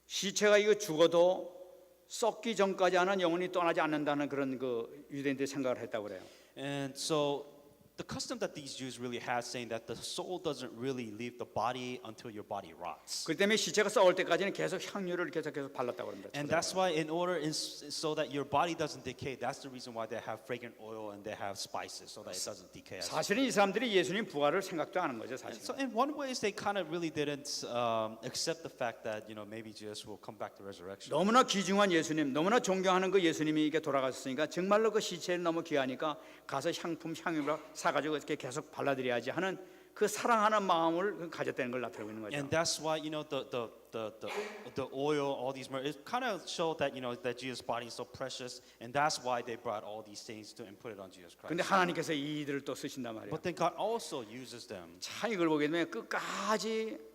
시체가 이거 죽어도 썩기 전까지 하는 영혼이 떠나지 않는다는 그런 그 유대인들이 생각을 했다고 그래요. And so the custom that these Jews really had, saying that the soul doesn't really leave the body until your body rots. 그 때문에 시체가 썩을 때까지는 계속 향유를 계속 발랐다고 합니다. And that's why, in order so that your body doesn't decay, that's the reason why they have fragrant oil and they have spices, so that it doesn't decay. 사실은 이 사람들이 예수님 부활을 생각도 안 한 거죠, 사실. So in one way, they kind of really didn't accept the fact that maybe Jesus will come back to resurrection. 너무나 귀중한 예수님, 너무나 존경하는 그 예수님이 이게 돌아가셨으니까 정말로 그 시체를 너무 귀하니까 가서 향품 향유를 사가지고 이렇게 계속 발라드려야지 하는 그 사랑하는 마음을 가졌다는 걸 나타내고 있는 거죠. And that's why the oil, all these it kind of showed that that Jesus' body is so precious, and that's why they brought all these things and put it on Jesus Christ. 근데 하나님께서 이들을 또 쓰신단 말이에요. But then God also uses them. 참 이걸 보게 되면 끝까지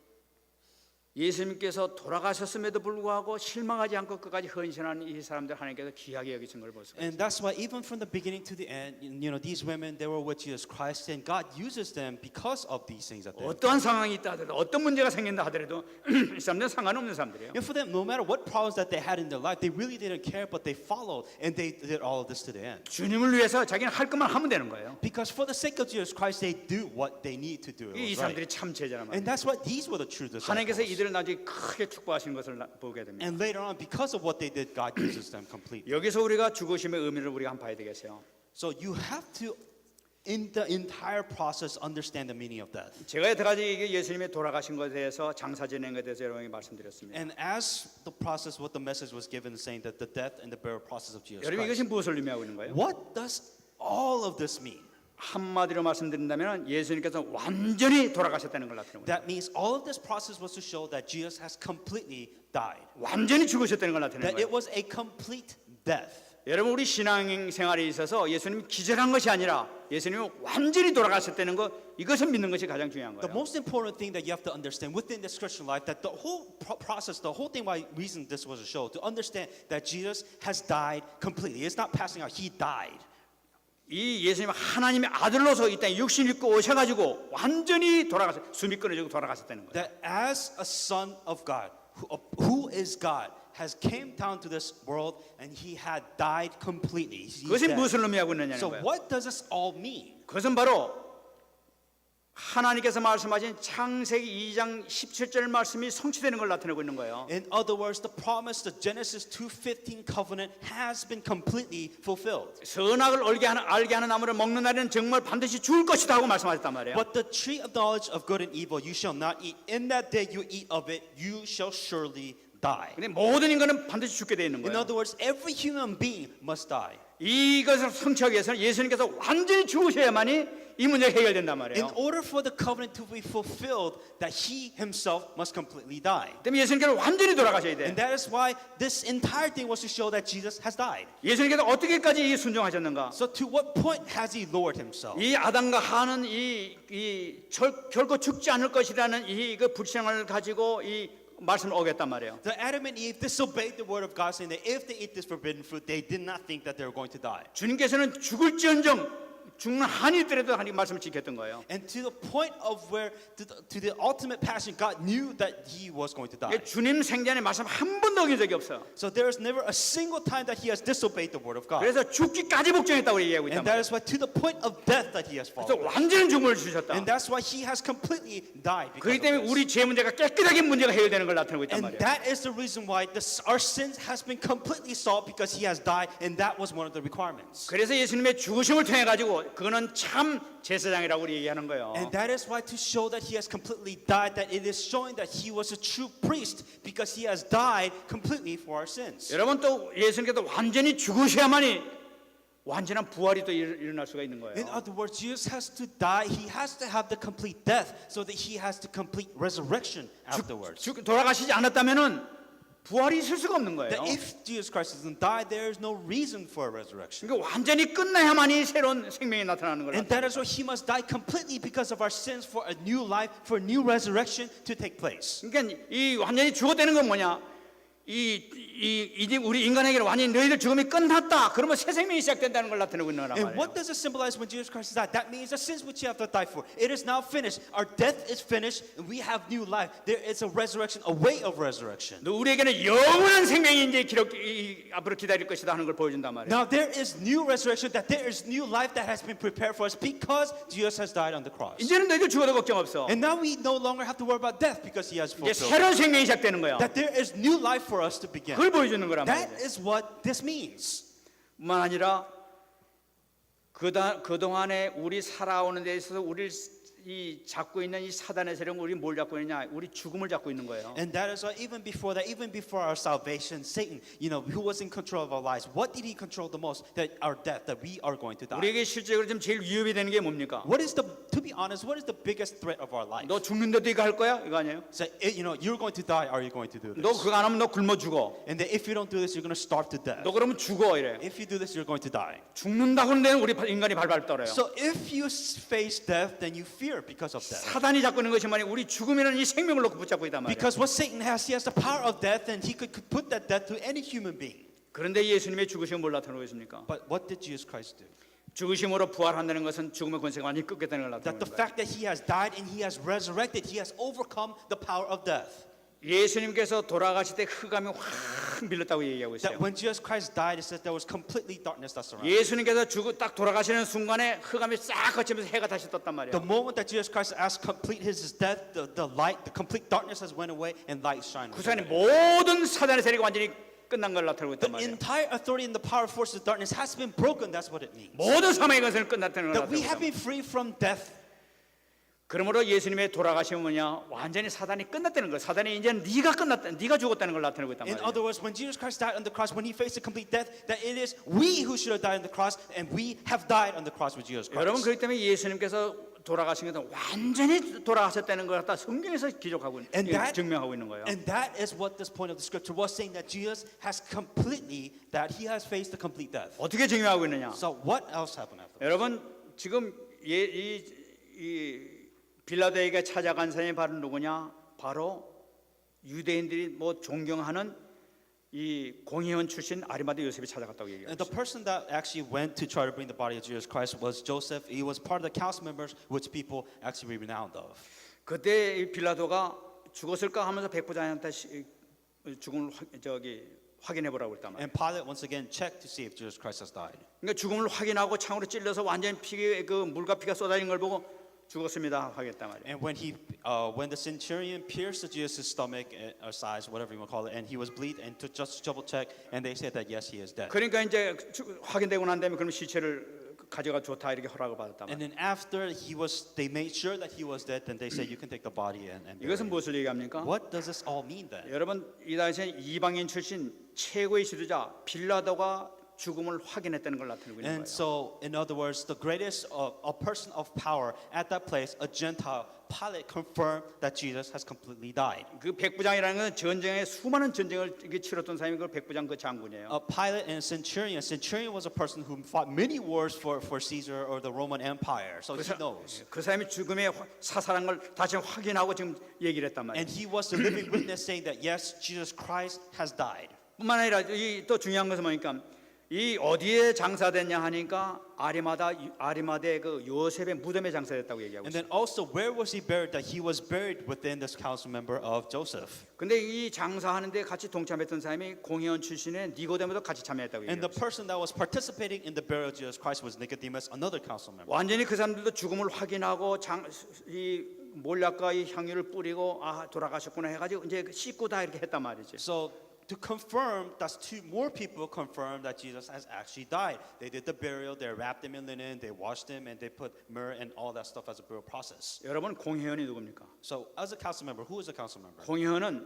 예수님께서 돌아가셨음에도 불구하고 실망하지 않고 끝까지 헌신하는 이 사람들 하나님께서 귀하게 여기신 걸 볼 수가 있어요. And that's why even from the beginning to the end, these women, they were with Jesus Christ, and God uses them because of these things that they. 어떠한 상황이 있다 하더라도 어떤 문제가 생긴다 하더라도 이 사람들은 상관없는 사람들이에요. And for them, no matter what problems that they had in their life, they really didn't care, but they followed and they did all of this to the end. 주님을 위해서 자기는 할 것만 하면 되는 거예요. Because for the sake of Jesus Christ, they do what they need to do. 이 Right? 사람들이 참 제자란 말이에요. And that's what these were the true 하나님께서 disciples. 이들을 나중에 크게 축복하시는 것을 보게 됩니다. And later on, because of what they did, God uses them completely. 여기서 우리가 죽으심의 의미를 우리가 한번 봐야 되겠어요. So you have to, in the entire process, understand the meaning of death. 제가 여태까지 이게 예수님이 돌아가신 것에 대해서 장사 지낸 것에 대해서 여러분에게 말씀드렸습니다. And as the process, what the message was given, saying that the death and the burial process of Jesus 여러분 이것이 Christ. 무엇을 의미하고 있는 거예요? What does all of this mean? 한마디로 말씀드린다면 예수님께서 완전히 돌아가셨다는 걸 나타내고 있는 거예요. That means all of this process was to show that Jesus has completely died. 완전히 죽으셨다는 걸 나타내는 That it 거예요. was a complete death. 여러분 우리 신앙 생활에 있어서 예수님이 기절한 것이 아니라 예수님이 완전히 돌아가셨다는 것 이것을 믿는 것이 가장 중요한 The 거예요. most important thing that you have to understand within this Christian life, that the whole process, the whole thing, why reason this was a show, to understand that Jesus has died completely. It's not passing out; He died. 이 예수님 하나님의 아들로서 이 땅에 육신 입고 오셔가지고 완전히 돌아가서 숨이 끊어지고 돌아가셨다는 거예요. That as a son of God, who is God, has came down to this world and He had died completely. He's 그것이 dead. 무엇을 의미하고 있느냐는 So 거예요. what does this all mean? 그것은 바로 하나님께서 말씀하신 창세기 2장 17절 말씀이 성취되는 걸 나타내고 있는 거예요. In other words, the promise, the Genesis 2:15 covenant has been completely fulfilled. 선악을 알게 하는 나무를 먹는 날에는 정말 반드시 죽을 것이다 하고 말씀하셨단 말이에요. But the tree of knowledge of good and evil you shall not eat. In that day you eat of it, you shall surely die. 근데 모든 인간은 반드시 죽게 돼 있는 In 거예요. other words, every human being must die. 이것을 성취하기 위해서는 예수님께서 완전히 죽으셔야만이 이 문제가 해결된단 In 말이에요. order for the covenant to be fulfilled, that He Himself must completely die. 때문에 예수님께서 완전히 돌아가셔야 돼. And that is why this entire thing was to show that Jesus has died. 예수님께서 어떻게까지 순종하셨는가? So to what point has He lowered Himself? 이 아담과 하는 결코 죽지 않을 것이라는 그 불신앙을 가지고 이 말씀을 어겼단 말이에요. The Adam and Eve disobeyed the word of God, saying that if they eat this forbidden fruit, they did not think that they were going to die. 주님께서는 죽을지언정 죽는 한이 있더라도 하나님 말씀을 지켰던 거예요. And to the point of where, to the ultimate passion, God knew that He was going to die. 주님 생전에 말씀 한 번도 어긴 적이 없어요. So there is never a single time that He has disobeyed the word of God. 그래서 죽기까지 복종했다고 얘기하고 있단 And that 말이에요. is why to the point of death that He has 그래서 followed. 완전히 죽음을 주셨다. And that's why He has completely died. because 그렇기 of 때문에 this. 우리 죄 문제가 깨끗하게 문제가 해결되는 걸 나타내고 있단 And 말이에요. that is the reason why our sins has been completely solved, because He has died, and that was one of the requirements. 그래서 예수님의 죽으심을 통해 가지고 그거는 참 제사장이라고 우리 얘기하는 거예요. And that is why to show that He has completely died, that it is showing that He was a true priest, because He has died completely for our sins. 여러분 또 예수님께서 완전히 죽으셔야만이 완전한 부활이 또 일어날 수가 있는 In 거예요. other words, Jesus has to die. He has to have the complete death, so that He has the complete resurrection afterwards. 돌아가시지 않았다면은 부활이 있을 수가 없는 거예요. That if Jesus Christ doesn't die, there is no reason for a resurrection. 그러니까 완전히 끝나야만이 새로운 생명이 나타나는 거예요. And that is why he must die completely because of our sins for a new life, for a new resurrection to take place. 그러니까 이 완전히 죽어대는 건 뭐냐? 이제 우리 인간에게는 완전히 너희들 죽음이 끝났다. 그러면 새 생명이 시작된다는 걸 나타내고 있는 거란 And 말이에요. what does it symbolize when Jesus Christ died? That means the sins which you have to die for. It is now finished. Our death is finished, and we have new life. There is a resurrection, a way of resurrection. 우리에게는 영원한 생명이 이제 앞으로 기다릴 것이다 하는 걸 보여준단 말이에요. Now there is new resurrection, that there is new life that has been prepared for us because Jesus has died on the cross. 이제는 너희들 죽어도 걱정 없어. And now we no longer have to worry about death because he has 이제 fulfilled. 새로운 생명이 시작되는 거야. That there is new life for us to begin. 그걸 보여주는 거란 That 말이에요. is what this means. 뿐만 아니라 그동안에 우리 살아오는 데 있어서 우리를 이 잡고 있는 이 사단의 세력은 우리 뭘 잡고 있느냐? 우리 죽음을 잡고 있는 거예요. And that is why even before that, even before our salvation, Satan, who was in control of our lives, what did he control the most? That our death, that we are going to die. 우리에게 실제로 좀 제일 위협이 되는 게 뭡니까? To be honest, what is the biggest threat of our life? 너 죽는데도 이거 할 거야? 이거 아니에요? So, you're going to die, are you going to do 너 this? 그거 안 하면 너 굶어 죽어. And then if you don't do this, you're going to starve to death. 너 그러면 죽어 이래. If you do this, you're going to die. 죽는다고 하는데 우리 인간이 발발 떨어요. So if you face death, then you fear because of death. 사단이 잡고 있는 것이 말이 우리 죽음이라는 이 생명을 놓고 붙잡고 있단 말이에요. Because what Satan has, he has the power of death, and he could put that death to any human being. 그런데 예수님의 죽으심을 뭘 나타내고 있습니까? But what did Jesus Christ do? 죽으심으로 부활한다는 것은 죽음의 권세가 완전히 끊겠다는 걸 That 나타내는 the 거예요. fact that he has died and he has resurrected, he has overcome the power of death. 예수님께서 돌아가실 때 흑암이 확 밀렸다고 얘기하고 That 있어요. when Jesus Christ died, it said there was completely darkness that surrounded. 예수님께서 딱 돌아가시는 순간에 흑암이 싹 거치면서 해가 다시 떴단 말이에요. The moment that Jesus Christ has complete his death, the light, the complete darkness has went away and light shined. 그 사이에 모든 사단의 세력이 완전히 끝난 걸 나타내고 있단 The 말이에요. entire authority and the power force of darkness has been broken. That's what it means. 모든 사망의 것을 끝났다는 걸 That we 나타내고 have 있단 been free from death. 그러므로 예수님의 돌아가심은 뭐냐? 완전히 사단이 끝났다는 거예요. 사단이 이제 네가 끝났다, 네가 죽었다는 걸 나타내고 있단 In 말이에요. other words, when Jesus Christ died on the cross, when he faced a complete death, that it is we who should have died on the cross, and we have died on the cross with Jesus 여러분 Christ. 그렇기 때문에 예수님께서 돌아가신 것은 완전히 돌아가셨다는 걸 갖다 성경에서 기록하고 And that- 증명하고 있는 거예요. And that is what this point of the scripture was saying, that Jesus has completely, that he has faced a complete death. 어떻게 증명하고 있느냐? So what else happened after? 여러분 지금 이 빌라도에게 찾아간 사람이 바로 누구냐? 바로 유대인들이 뭐 존경하는 이 공회원 출신 아리마대 요셉이 찾아갔다고 And 얘기해요. the person that actually went to try to bring the body of Jesus Christ was Joseph. He was part of the council members, which people actually renowned of. 그때 이 빌라도가 죽었을까 하면서 백부장한테 죽음을 확인해 보라고 했단 말이에요. And Pilate once again checked to see if Jesus Christ has died. 그러니까 죽음을 확인하고 창으로 찔러서 완전히 물과 피가 쏟아진 걸 보고 죽었습니다 하겠단 말이에요. And when the centurion pierced Jesus' stomach or sides, whatever you want to call it, and he was bleeding, and to just double check, and they said that yes, he is dead. 그러니까 이제 확인되고 난 다음에 그럼 시체를 가져가 좋다 이렇게 허락을 받았단 And 말이에요. then after they made sure that he was dead, then they said you can take the body and bury 이것은 him. 무엇을 얘기합니까? What does this all mean then? 여러분 이 당시에 이방인 출신 최고의 지도자 빌라도가 죽음을 확인했다는 걸 나타내고 있는 And 거예요. so, in other words, the greatest, a person of power at that place, a Gentile, Pilate confirmed that Jesus has completely died. 그 백부장이라는 건 전쟁에 수많은 전쟁을 치렀던 사람이 그 백부장 그 장군이에요. Pilate and Centurion. Centurion was a person who fought many wars for Caesar or the Roman Empire, so he knows. 그 사람이 죽음의 사살한 걸 다시 확인하고 지금 얘기를 했단 말이에요. And he was the living witness saying that yes, Jesus Christ has died. 뿐만 아니라 또 중요한 것은 뭐니까 이 어디에 장사됐냐 하니까 아리마대 그 요셉의 무덤에 장사됐다고 얘기하고 And 있어요. then also, where was he buried? That he was buried within this council member of Joseph. 근데 이 장사하는데 같이 동참했던 사람이 공회원 출신의 니고데모도 같이 참여했다고 And the 얘기해요. person that was participating in the burial of Jesus Christ was Nicodemus, another council member. 완전히 그 사람들도 죽음을 확인하고 이 몰약과 이 향유를 뿌리고 돌아가셨구나 해가지고 이제 씻고 다 이렇게 했단 말이지. So to confirm, that's two more people confirmed that Jesus has actually died. They did the burial, they wrapped him in linen, they washed him, and they put myrrh and all that stuff as a burial process. 여러분 공회원이 누굽니까? So as a council member, who is a council member? 공회원은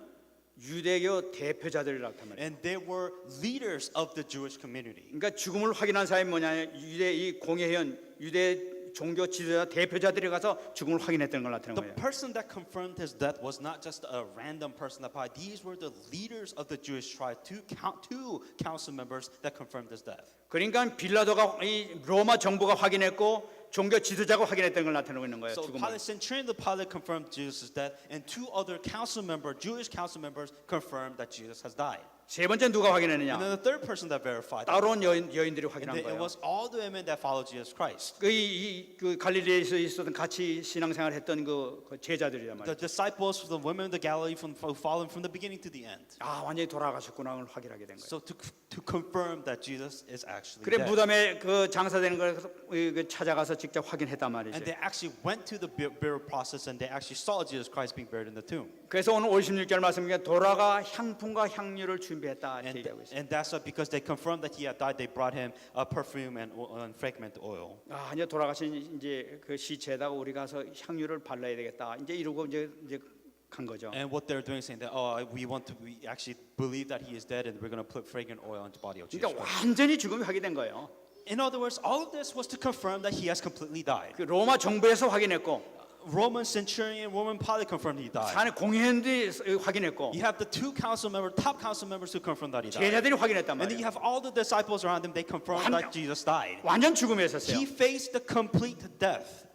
유대교 대표자들이라고 한 말이에요. And they were leaders of the Jewish community. 그러니까 죽음을 확인한 사람이 뭐냐? 이 공회원 유대 종교 지도자 대표자들이 가서 죽음을 확인했던 걸 나타낸 The 거예요. person that confirmed his death was not just a random person that died. These were the leaders of the Jewish tribe, two council members that confirmed his death. 그러니까 빌라도가 이 로마 정부가 확인했고 종교 지도자가 확인했던 걸 나타내고 있는 거예요. So 죽음을. Pilate, centurion the Pilate confirmed Jesus' death, and two other Jewish council members confirmed that Jesus has died. 세 번째 누가 확인했느냐? And then the third person that verified that, 따로 온 여인들이 and 확인한 it 거예요. was all the women that followed Jesus Christ. 그 갈릴리에서 있었던 같이 신앙생활 했던 그 제자들이란 The 말이에요. disciples, the women of the Galilee, who followed from the beginning to the end. 아 완전히 돌아가셨구나 를 확인하게 된 거예요. So to confirm that Jesus is actually 그래 dead. 무덤에 그 장사되는 걸 찾아가서 직접 확인했단 말이죠. And they actually went to the burial process and they actually saw Jesus Christ being buried in the tomb. 그래서 오늘 56절 말씀에 돌아가 향품과 향유를 준비했다 이렇게 얘기하고 있어요. And that's why because they confirmed that he had died, they brought him a perfume and fragrant oil. 아 이제 돌아가신 이제 그 시체에다가 우리 가서 향유를 발라야 되겠다. 이제 이러고 이제 간 거죠. And what they're doing is saying that we actually believe that he is dead and we're going to put fragrant oil on the body of Jesus 그러니까 Christ. 완전히 죽음이 확인된 거예요. In other words, all of this was to confirm that he has completely died. 그 로마 정부에서 확인했고 Roman centurion, Roman Pilate confirmed he died. 산에 공회원들이 확인했고 You have the two top council members who confirmed that he died. 제자들이 확인했단 And then you 말이에요. have all the disciples around him, they confirmed that Jesus died. 완전 죽음에 있었어요. He faced the complete death.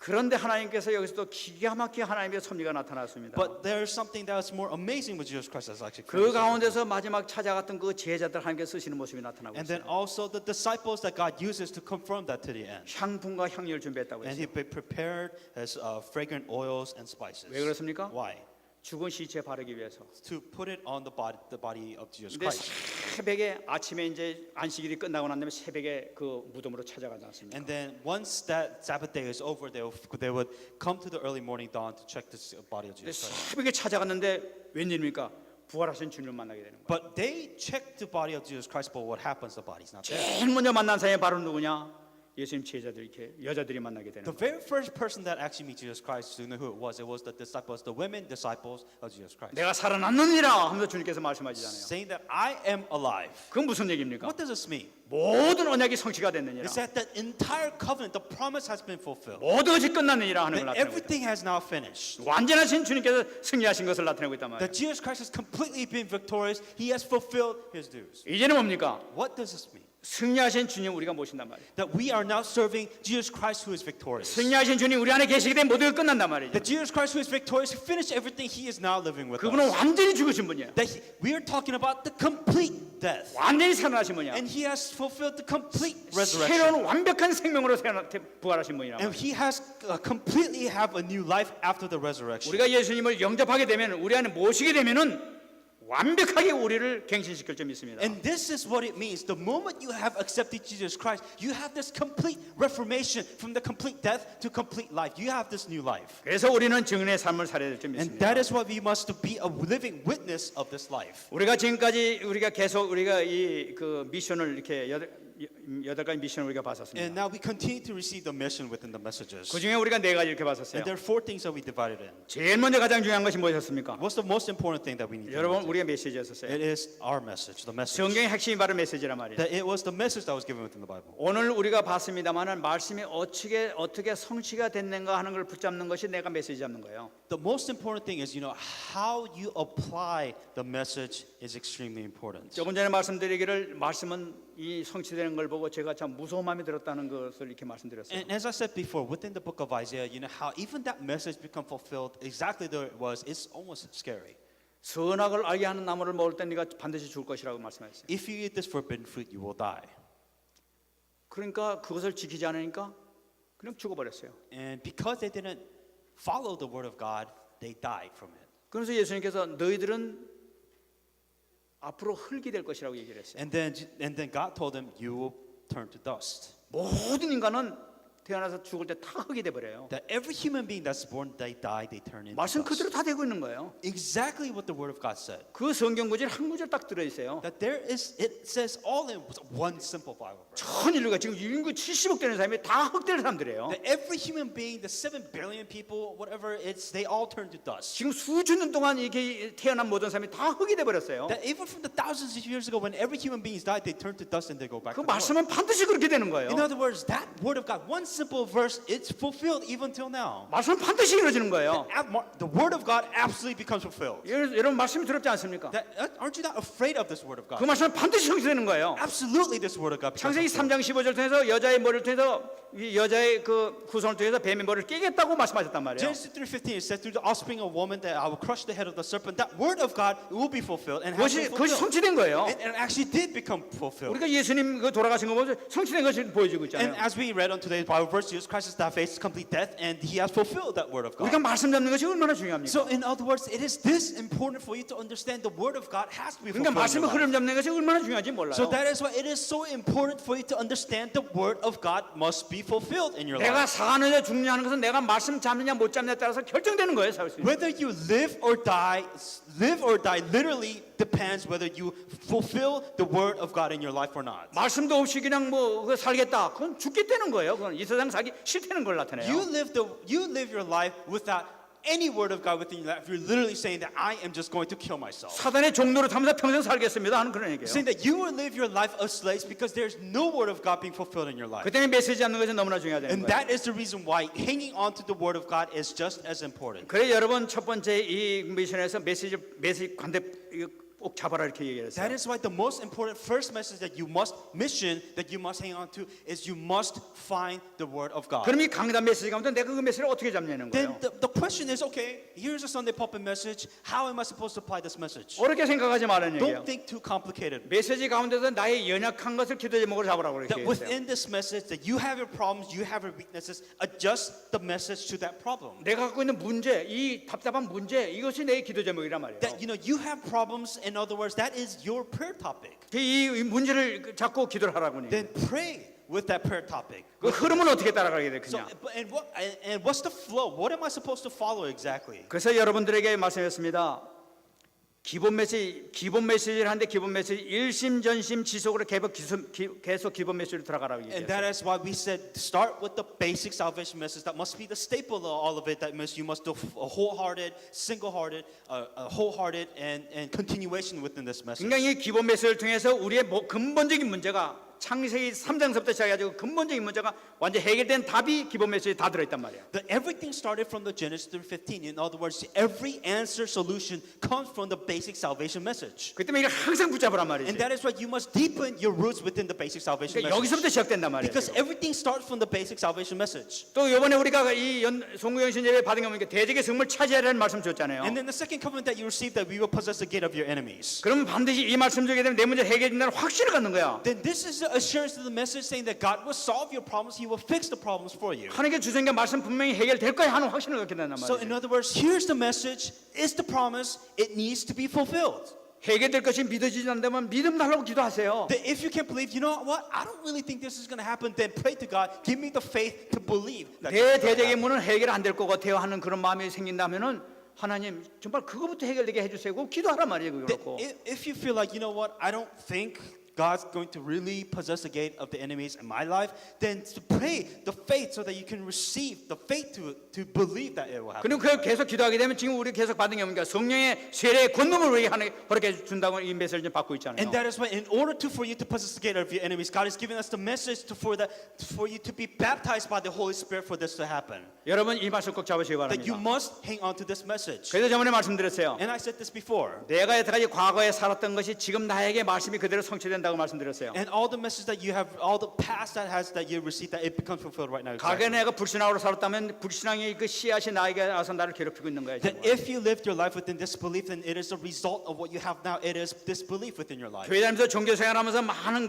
그런데 하나님께서 여기서 또 기가 막히게 하나님의 섭리가 나타났습니다. But there's something that's more amazing with Jesus Christ that's actually 그 가운데서 마지막 찾아갔던 그 제자들 하나님께 쓰시는 모습이 나타나고 And then 있어요. also the disciples that God uses to confirm that to the end. 향품과 향유를 준비했다고 And 했어요. he prepared his fragrant oils and spices. 왜 그렇습니까? Why? 죽은 시체에 바르기 위해서. To put it on the body of Jesus 근데 Christ. 새벽에 아침에 이제 안식일이 끝나고 난 다음에 새벽에 그 무덤으로 찾아가지 않습니까? And then once that Sabbath day is over, they would come to the early morning dawn to check the body of 근데 Jesus Christ. 새벽에 찾아갔는데 웬일입니까? 부활하신 주님을 만나게 되는 거예요. But they checked the body of Jesus Christ, but what happens? The body's not there. 제일 먼저 만난 사람이 바로 누구냐? 예수님 제자들 이렇게 여자들이 만나게 되는 The 거예요. very first person that actually met Jesus Christ, you know who it was? It was the disciples, the women disciples of Jesus Christ. 내가 살아났느니라 하면서 주님께서 말씀하시잖아요. Saying that I am alive. 그건 무슨 얘기입니까? What does this mean? 모든 언약이 성취가 됐느니라. It's that the entire covenant, the promise has been fulfilled. 모든 것이 끝났느니라 하는 걸 That 나타내고 있다. everything has now finished. 완전하신 주님께서 승리하신 것을 나타내고 있단 말이에요. That Jesus Christ has completely been victorious. He has fulfilled his dues. 이제는 뭡니까? What does this mean? 승리하신 주님 우리가 모신단 말이에요. That we are now serving Jesus Christ who is victorious. 승리하신 주님 우리 안에 계시게 되면 모두가 끝난단 말이죠. That Jesus Christ who is victorious, who finished everything, he is now living with 그분은 us. 완전히 죽으신 분이에요. That we are talking about the complete death. 완전히 살아나신 분이야. And he has fulfilled the complete resurrection. 새로운 완벽한 생명으로 부활하신 분이란 And 말이에요. he has completely have a new life after the resurrection. 우리가 예수님을 영접하게 되면 우리 안에 모시게 되면은 완벽하게 우리를 갱신시킬 점 있습니다. And this is what it means. The moment you have accepted Jesus Christ, you have this complete reformation from the complete death to complete life. You have this new life. 그래서 우리는 증인의 삶을 살아야 될 점이 And 있습니다. that is why we must be a living witness of this life. 우리가 지금까지 계속 이 그 미션을 이렇게 여덟 가지 미션을 우리가 And 봤었습니다. now we continue to receive the mission within the messages. 그 중에 우리가 네 가지 이렇게 봤었어요. And there are 4 things that we divided in. 제일 먼저 가장 중요한 것이 무엇이었습니까? What's the most important thing that we need to 여러분 know? 우리의 메시지였었어요. It is our message, the message. 성경의 핵심이 바로 메시지란 말이에요. That it was the message that was given within the Bible. 오늘 우리가 봤습니다만은 말씀이 어떻게 성취가 됐는가 하는 걸 붙잡는 것이 내가 메시지 잡는 거예요. The most important thing is, how you apply the message is extremely important. 조금 전에 말씀드리기를 말씀은 이 성취되는 걸 보고 제가 참 무서운 마음이 들었다는 것을 이렇게 말씀드렸어요. And as I said before, within the book of Isaiah, how even that message become fulfilled exactly the way it was, it's almost scary. 선악을 알게 하는 나무를 먹을 때 네가 반드시 죽을 것이라고 말씀하셨어요. If you eat this forbidden fruit, you will die. 그러니까 그것을 지키지 않으니까 그냥 죽어버렸어요. And because they didn't follow the word of God, they died from it. 그래서 예수님께서 너희들은 앞으로 흙이 될 것이라고 얘기를 했어요. And then God told them, you will turn to dust. 모든 인간은 태어나서 죽을 때 다 흙이 돼 버려요. That every human being that's born, they die, they turn into 말씀 dust. 그대로 다 되고 있는 거예요. Exactly what the word of God said. 그 성경 구절 한 구절 딱 들어 있어요. That it says all in one simple Bible verse. 전 인류가 지금 인구 70억 되는 사람이 다 흙되는 사람들이에요. That every human being, the 7 billion people, whatever it's, they all turn to dust. 지금 수천 년 동안 이렇게 태어난 모든 사람이 다 흙이 돼 버렸어요. That even from the thousands of years ago, when every human being died, they turn to dust and they go back 그 to the world. 말씀은 반드시 그렇게 되는 거예요. In other words, that word of God, one simple verse, it's fulfilled even till now. 말씀은 반드시 이루어지는 거예요. The word of God absolutely becomes fulfilled. 여러분 말씀이 두렵지 않습니까? Aren't you not afraid of this word of 그 God? 말씀은 반드시 성취되는 거예요. Absolutely, this word of God becomes 창세기 fulfilled. 3장 15절 통해서 여자의 머리를 통해서 이 여자의 그 후손을 통해서 뱀의 머리를 깨겠다고 말씀하셨단 말이에요. Genesis 3:15 it says through the offspring of woman that I will crush the head of the serpent. That word of God will be fulfilled and has been 그것이 fulfilled. 성취된 거예요. And it actually did become fulfilled. 우리가 예수님 그 돌아가신 거 보면 성취된 것이 보여지고 And 있잖아요. as we read on today's Bible verse, Jesus Christ has that faced complete death, and He has fulfilled that word of God. 우리가 말씀 잡는 것이 얼마나 중요합니까? So, in other words, it is this important for you to understand the word of God has to be 그러니까 fulfilled. in 말씀의 your life. 흐름 잡는 것이 얼마나 중요한지 몰라요. So that is why it is so important for you to understand the word of God must be fulfilled in your 내가 life. 사느냐 죽느냐 하는 것은 내가 말씀 잡느냐 못 잡느냐에 따라서 결정되는 거예요. 살 수 있는. Whether you live or die literally depends whether you fulfill the word of God in your life or not. 말씀도 없이 그냥 뭐 그거 살겠다. 그건 죽겠다는 거예요. 그건 이 세상 살기 싫다는 걸 나타내요. You live your life without any word of God within your life. You're literally saying that I am just going to kill myself. 사단의 종로로 타면서 평생 살겠습니다 하는 그런 얘기예요. Saying that you will live your life as slaves because there's no word of God being fulfilled in your life. 그 때문에 메시지 잡는 것이 너무나 중요하다는 And 거예요. that is the reason why hanging on to the word of God is just as important. 그래 여러분 첫 번째 이 미션에서 메시지 관대 이거 꼭 잡아라 이렇게 얘기했어요. That is why the most important first message that you must hang on to is you must find the word of God. 그럼 이 강단 메시지 가운데 내가 그 메시지를 어떻게 잡냐는 Then 거예요. the question is, okay, here's a Sunday pulpit message. How am I supposed to apply this message? 어렵게 생각하지 말라는 얘기예요. Don't think too complicated. 메시지 가운데서 나의 연약한 것을 기도 제목으로 잡으라고 그렇게 That 했어요. within this message, that you have your problems, you have your weaknesses, adjust the message to that problem. 내가 갖고 있는 문제, 이 답답한 문제, 이것이 내 기도 제목이란 말이에요. That you have problems. In other words, that is your prayer topic. 이 문제를 잡고 기도를 하라고. Then pray with that prayer topic. 그 흐름은 어떻게 따라가게 돼 So, 그냥. and what's the flow? What am I supposed to follow exactly? 그래서 여러분들에게 말씀했습니다. 기본 메시지를 하는데 기본 메시지 일심전심 지속으로 계속 기본 메시지로 들어가라고 And that 얘기했어요. is why we said start with the basic salvation message. That must be the staple of all of it. That means you must do a wholehearted, single-hearted, wholehearted, and continuation within this message. 굉장히 기본 메시지를 통해서 우리의 근본적인 문제가 창세기 3장서부터 시작해가지고 근본적인 문제가 완전 해결된 답이 기본 메시지에 다 들어있단 말이에요. That everything started from the Genesis 3:15. In other words, every answer solution comes from the basic salvation message. 그 때문에 이걸 항상 붙잡으란 말이죠. And that is why you must deepen your roots within the basic salvation 그러니까 여기서부터 message. 시작된단 말이에요. Because everything starts from the basic salvation message. 또 이번에 우리가 이 송구영신 예배 받은 거 보니까 대적의 성을 차지하라는 말씀 줬잖아요. And then the second covenant that you received, that we will possess the gate of your enemies. 그러면 반드시 이 말씀 주게 되면 내 문제 해결된다는 확신을 갖는 거야. Then this is the assurance to the message saying that God will solve your problems. He will fix the problems for you. 하나님의 주선과 말씀 분명히 해결될 거야 하는 확신을 갖게 된단 So 말이에요. in other words, here's the message, it's the promise, it needs to be fulfilled. 해결될 것이 믿어지지 않는다면 믿음 달라고 기도하세요. That if you can believe, you know what, I don't really think this is going to happen, then pray to God, give me the faith to believe that 내 this is gonna 대적의 happen. 문은 해결 안 될 것 같아요 하는 그런 마음이 생긴다면은 하나님 정말 그거부터 해결되게 해주세요. 그거 기도하란 말이에요. That 그렇고. if you feel like, you know what, I don't think God's going to really possess the gate of the enemies in my life, then to pray the faith so that you can receive the faith to believe that it will happen. 그리고 그 계속 기도하게 되면 지금 우리 계속 받은 게 뭔가 성령의 세례의 권능을 우리에게 하나님 허락해 준다고 이 메시지를 좀 받고 있잖아요. And that is why, in order for you to possess the gate of your enemies, God is giving us the message for you to be baptized by the Holy Spirit for this to happen. 여러분 이 말씀 꼭 잡으시기 That you 바랍니다. must hang on to this message. 그래서 저번에 말씀드렸어요. And I said this before. 내가 여태까지 과거에 살았던 것이 지금 나에게 말씀이 그대로 성취된다고 말씀드렸어요. And all the message that you have, all the past that you received, that it becomes fulfilled right now. 과거에 Exactly. 내가 불신앙으로 살았다면 불신앙의 그 씨앗이 나에게 와서 나를 괴롭히고 있는 거예요. That 지금. if you lived your life within disbelief, then it is the result of what you have now. It is disbelief within your life. 교회 다니면서 종교 생활하면서 많은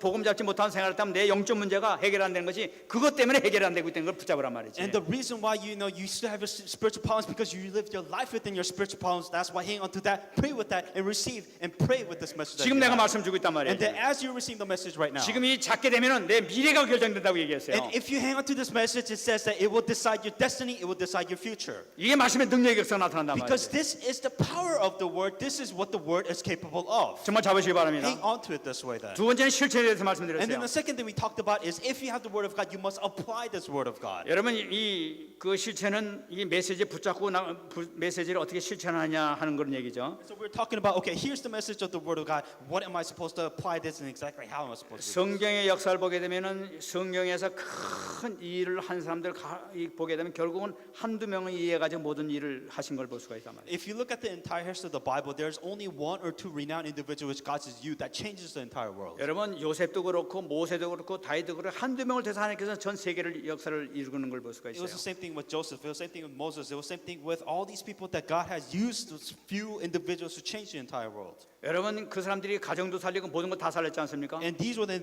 복음 잡지 못한 생활을 했다면 내 영적 문제가 해결 안 되는 것이 그것 때문에 해결 안 되고 있다는 걸 붙잡으란 말이지. And the reason why you still have your spiritual problems because you lived your life within your spiritual problems. That's why hang on to that, pray with that, and receive and pray with this message. that 지금 you 내가 have. 말씀 주고 있단 말이에요. And then as you receive the message right now, 지금 이 잡게 되면은 내 미래가 결정된다고 얘기했어요. and if you hang on to this message, it says that it will decide your destiny, it will decide your future. 이게 말씀의 능력의 역사가 나타난단 Because 말이에요. this is the power of the word. This is what the word is capable of. 정말 잡으시기 바랍니다. Hang on to it this way then. 두 번째는 실천에 대해서 And then 말씀드렸어요. the second thing we talked about is if you have the word of God, you must apply this word of God. 여러분 이 그 실천은 이 메시지에 붙잡고 메시지를 어떻게 실천하냐 하는 그런 얘기죠. So we're talking about, okay, here's the message of the Word of God. What am I supposed to apply this and exactly how am I supposed to do this? 성경의 역사를 보게 되면은 성경에서 큰 일을 한 사람들 보게 되면 결국은 한두 명을 이해가지고 모든 일을 하신 걸 볼 수가 있단 말이에요. If you look at the entire history of the Bible, there's only one or two renowned individuals God has used that changes the entire world. 여러분 요셉도 그렇고 모세도 그렇고 다윗도 그렇고 한두 명을 대해서 하나님께서 전 세계를 역사를 이루는 걸 볼 수가 It was 있어요. the same thing with Joseph. It was the same thing with Moses. It was the same thing with all these people that God has used those few individuals to change the entire world. 여러분 그 사람들이 가정도 살리고 모든 걸 다 살렸지 않습니까? And these were the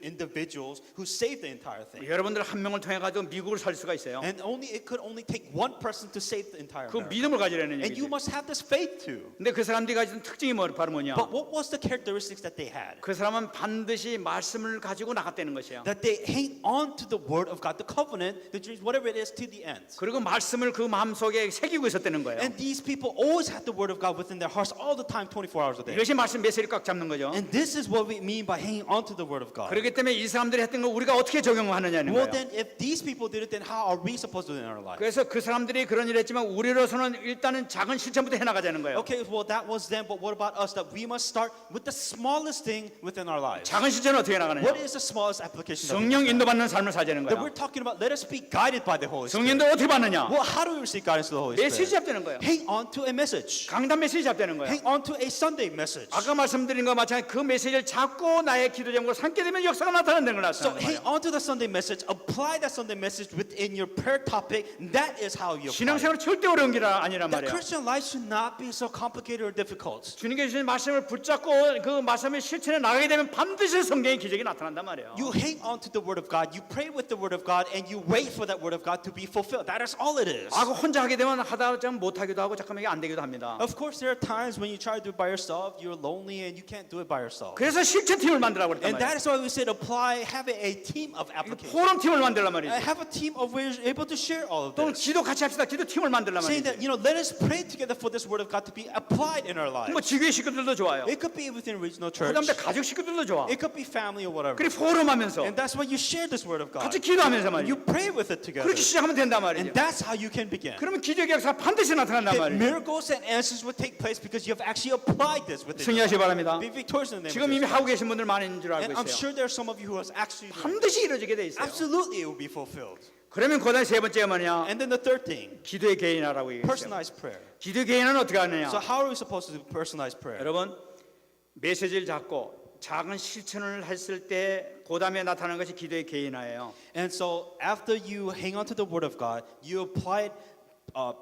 individuals who saved the entire thing. 여러분들 한 명을 통해 가지고 미국을 살 수가 있어요. And it could only take one person to save the entire 그 America. 믿음을 가지라는 And you 얘기죠. must have this faith too. 근데 그 사람들이 가진 특징이 바로 뭐냐? But what was the characteristics that they had? 그 사람은 반드시 말씀을 가지고 나갔다는 것이에요. That they hang on to the word of God, the covenant, the dreams, whatever it is, to the end. 그리고 말씀을 그 마음속에 새기고 있었다는 거예요. And these people always had the word of God within their hearts all the time, 24 hours a day. 이것이 말씀 메시지를 꽉 잡는 거죠. And this is what we mean by hanging on to the word of God. 그렇기 때문에 이 사람들이 했던 걸 우리가 어떻게 적용하느냐는 Well, 거예요. then, if these people did it, then how are we supposed to do it in our life? 그래서 그 사람들이 그런 일을 했지만 우리로서는 일단은 작은 실천부터 해나가자는 거예요. Okay, well, that was them, but what about us? That we must start with the smallest thing within our lives. 작은 실천은 어떻게 나가느냐? What is the smallest application? 성령 인도받는 삶을 사자는 That 거예요. we're talking about, let us be guided by the Holy Spirit. 성령도 어떻게 받느냐? Well, how do we receive guidance to the Holy 메시지 Spirit? 잡되는 거예요. Hang on to a message. 강단 메시지 잡되는 거예요. Hang on to a Sunday message. 아까 말씀드린 것 마찬가지 그 메시지를 잡고 나의 기도 제목으로 삼게 되면 역사가 나타나는 걸 So 나타나는 hang 거예요. on to the Sunday message, apply that Sunday message within your prayer topic. That is how you apply it. 신앙생활은 절대 어려운 길 아니란 The 말이에요. Christian life should not be so complicated or difficult. 주님께 주신 말씀을 붙잡고 그 말씀을 실천해 나가게 되면 반드시 성경의 기적이 나타난단 말이에요. You hang on to the Word of God, you pray with the Word of God, and you wait for that Word of God to be fulfilled. That is all it is. 아, 그 혼자 하게 되면 하다 좀 못하기도 하고 잠깐만 이게 안 되기도 합니다. Of course, there are times when you try to do it by yourself, you're lonely and you can't do it by yourself. 그래서 실천팀을 만들라고 그랬단 And that 말이에요. is why we said apply, have a team of application. 포럼팀을 만들란 말이죠. Have a team of where you're able to share all of 또 this. 기도 같이 합시다. 기도 팀을 만들란 Saying 말이죠. that, let us pray together for this Word of God to be applied in our lives. 뭐 지교회 식구들도 좋아요. It could be within regional church. 그다음에 가족 식구들도 좋아. It could be family or whatever. 그리고 포럼하면서 And that's why you share this Word of God. 같이 기도하면서 And you 말이죠. pray with it together. 그렇게 시작하면 된단 And 말이죠. that's how you can begin. 그러면 기적의 역사 반드시 나타난단 That 말이죠. miracles and answers will take place because you have actually applied this within your 승리하시기 life. 바랍니다. Be victorious in the name 지금 of 이미 Jesus. 하고 계신 분들 많은 줄 알고 And I'm 있어요. sure there are some of you who has actually done it. 반드시 이루어지게 돼 있어요. Absolutely it will be fulfilled. 그러면 그다음 세 번째가 뭐냐? And then the third thing, 기도의 개인화라고 얘기했어요. personalized prayer. 기도 개인화는 어떻게 하느냐? So how are we supposed to do personalized prayer? 여러분 메시지를 잡고 작은 실천을 했을 때 그다음에 나타나는 것이 기도의 개인화예요. And so after you hang on to the Word of God, you apply it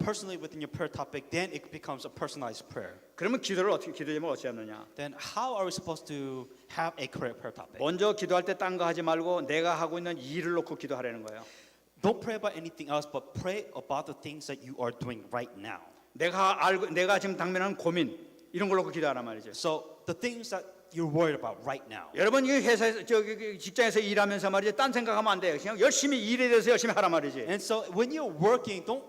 personally within your prayer topic, then it becomes a personalized prayer. 그러면 기도 제목을 어떻게 하느냐? Then how are we supposed to have a correct prayer topic? 먼저 기도할 때 딴 거 하지 말고 내가 하고 있는 일을 놓고 기도하라는 거예요. Don't pray about anything else, but pray about the things that you are doing right now. 내가 지금 당면한 고민 이런 걸 놓고 기도하란 말이죠. So the things that you're worried about right now. 여러분 이 회사에서 직장에서 일하면서 말이죠. 딴 생각하면 안 돼요. 그냥 열심히 일에 대해서 열심히 하란 말이지. And so when you're working, don't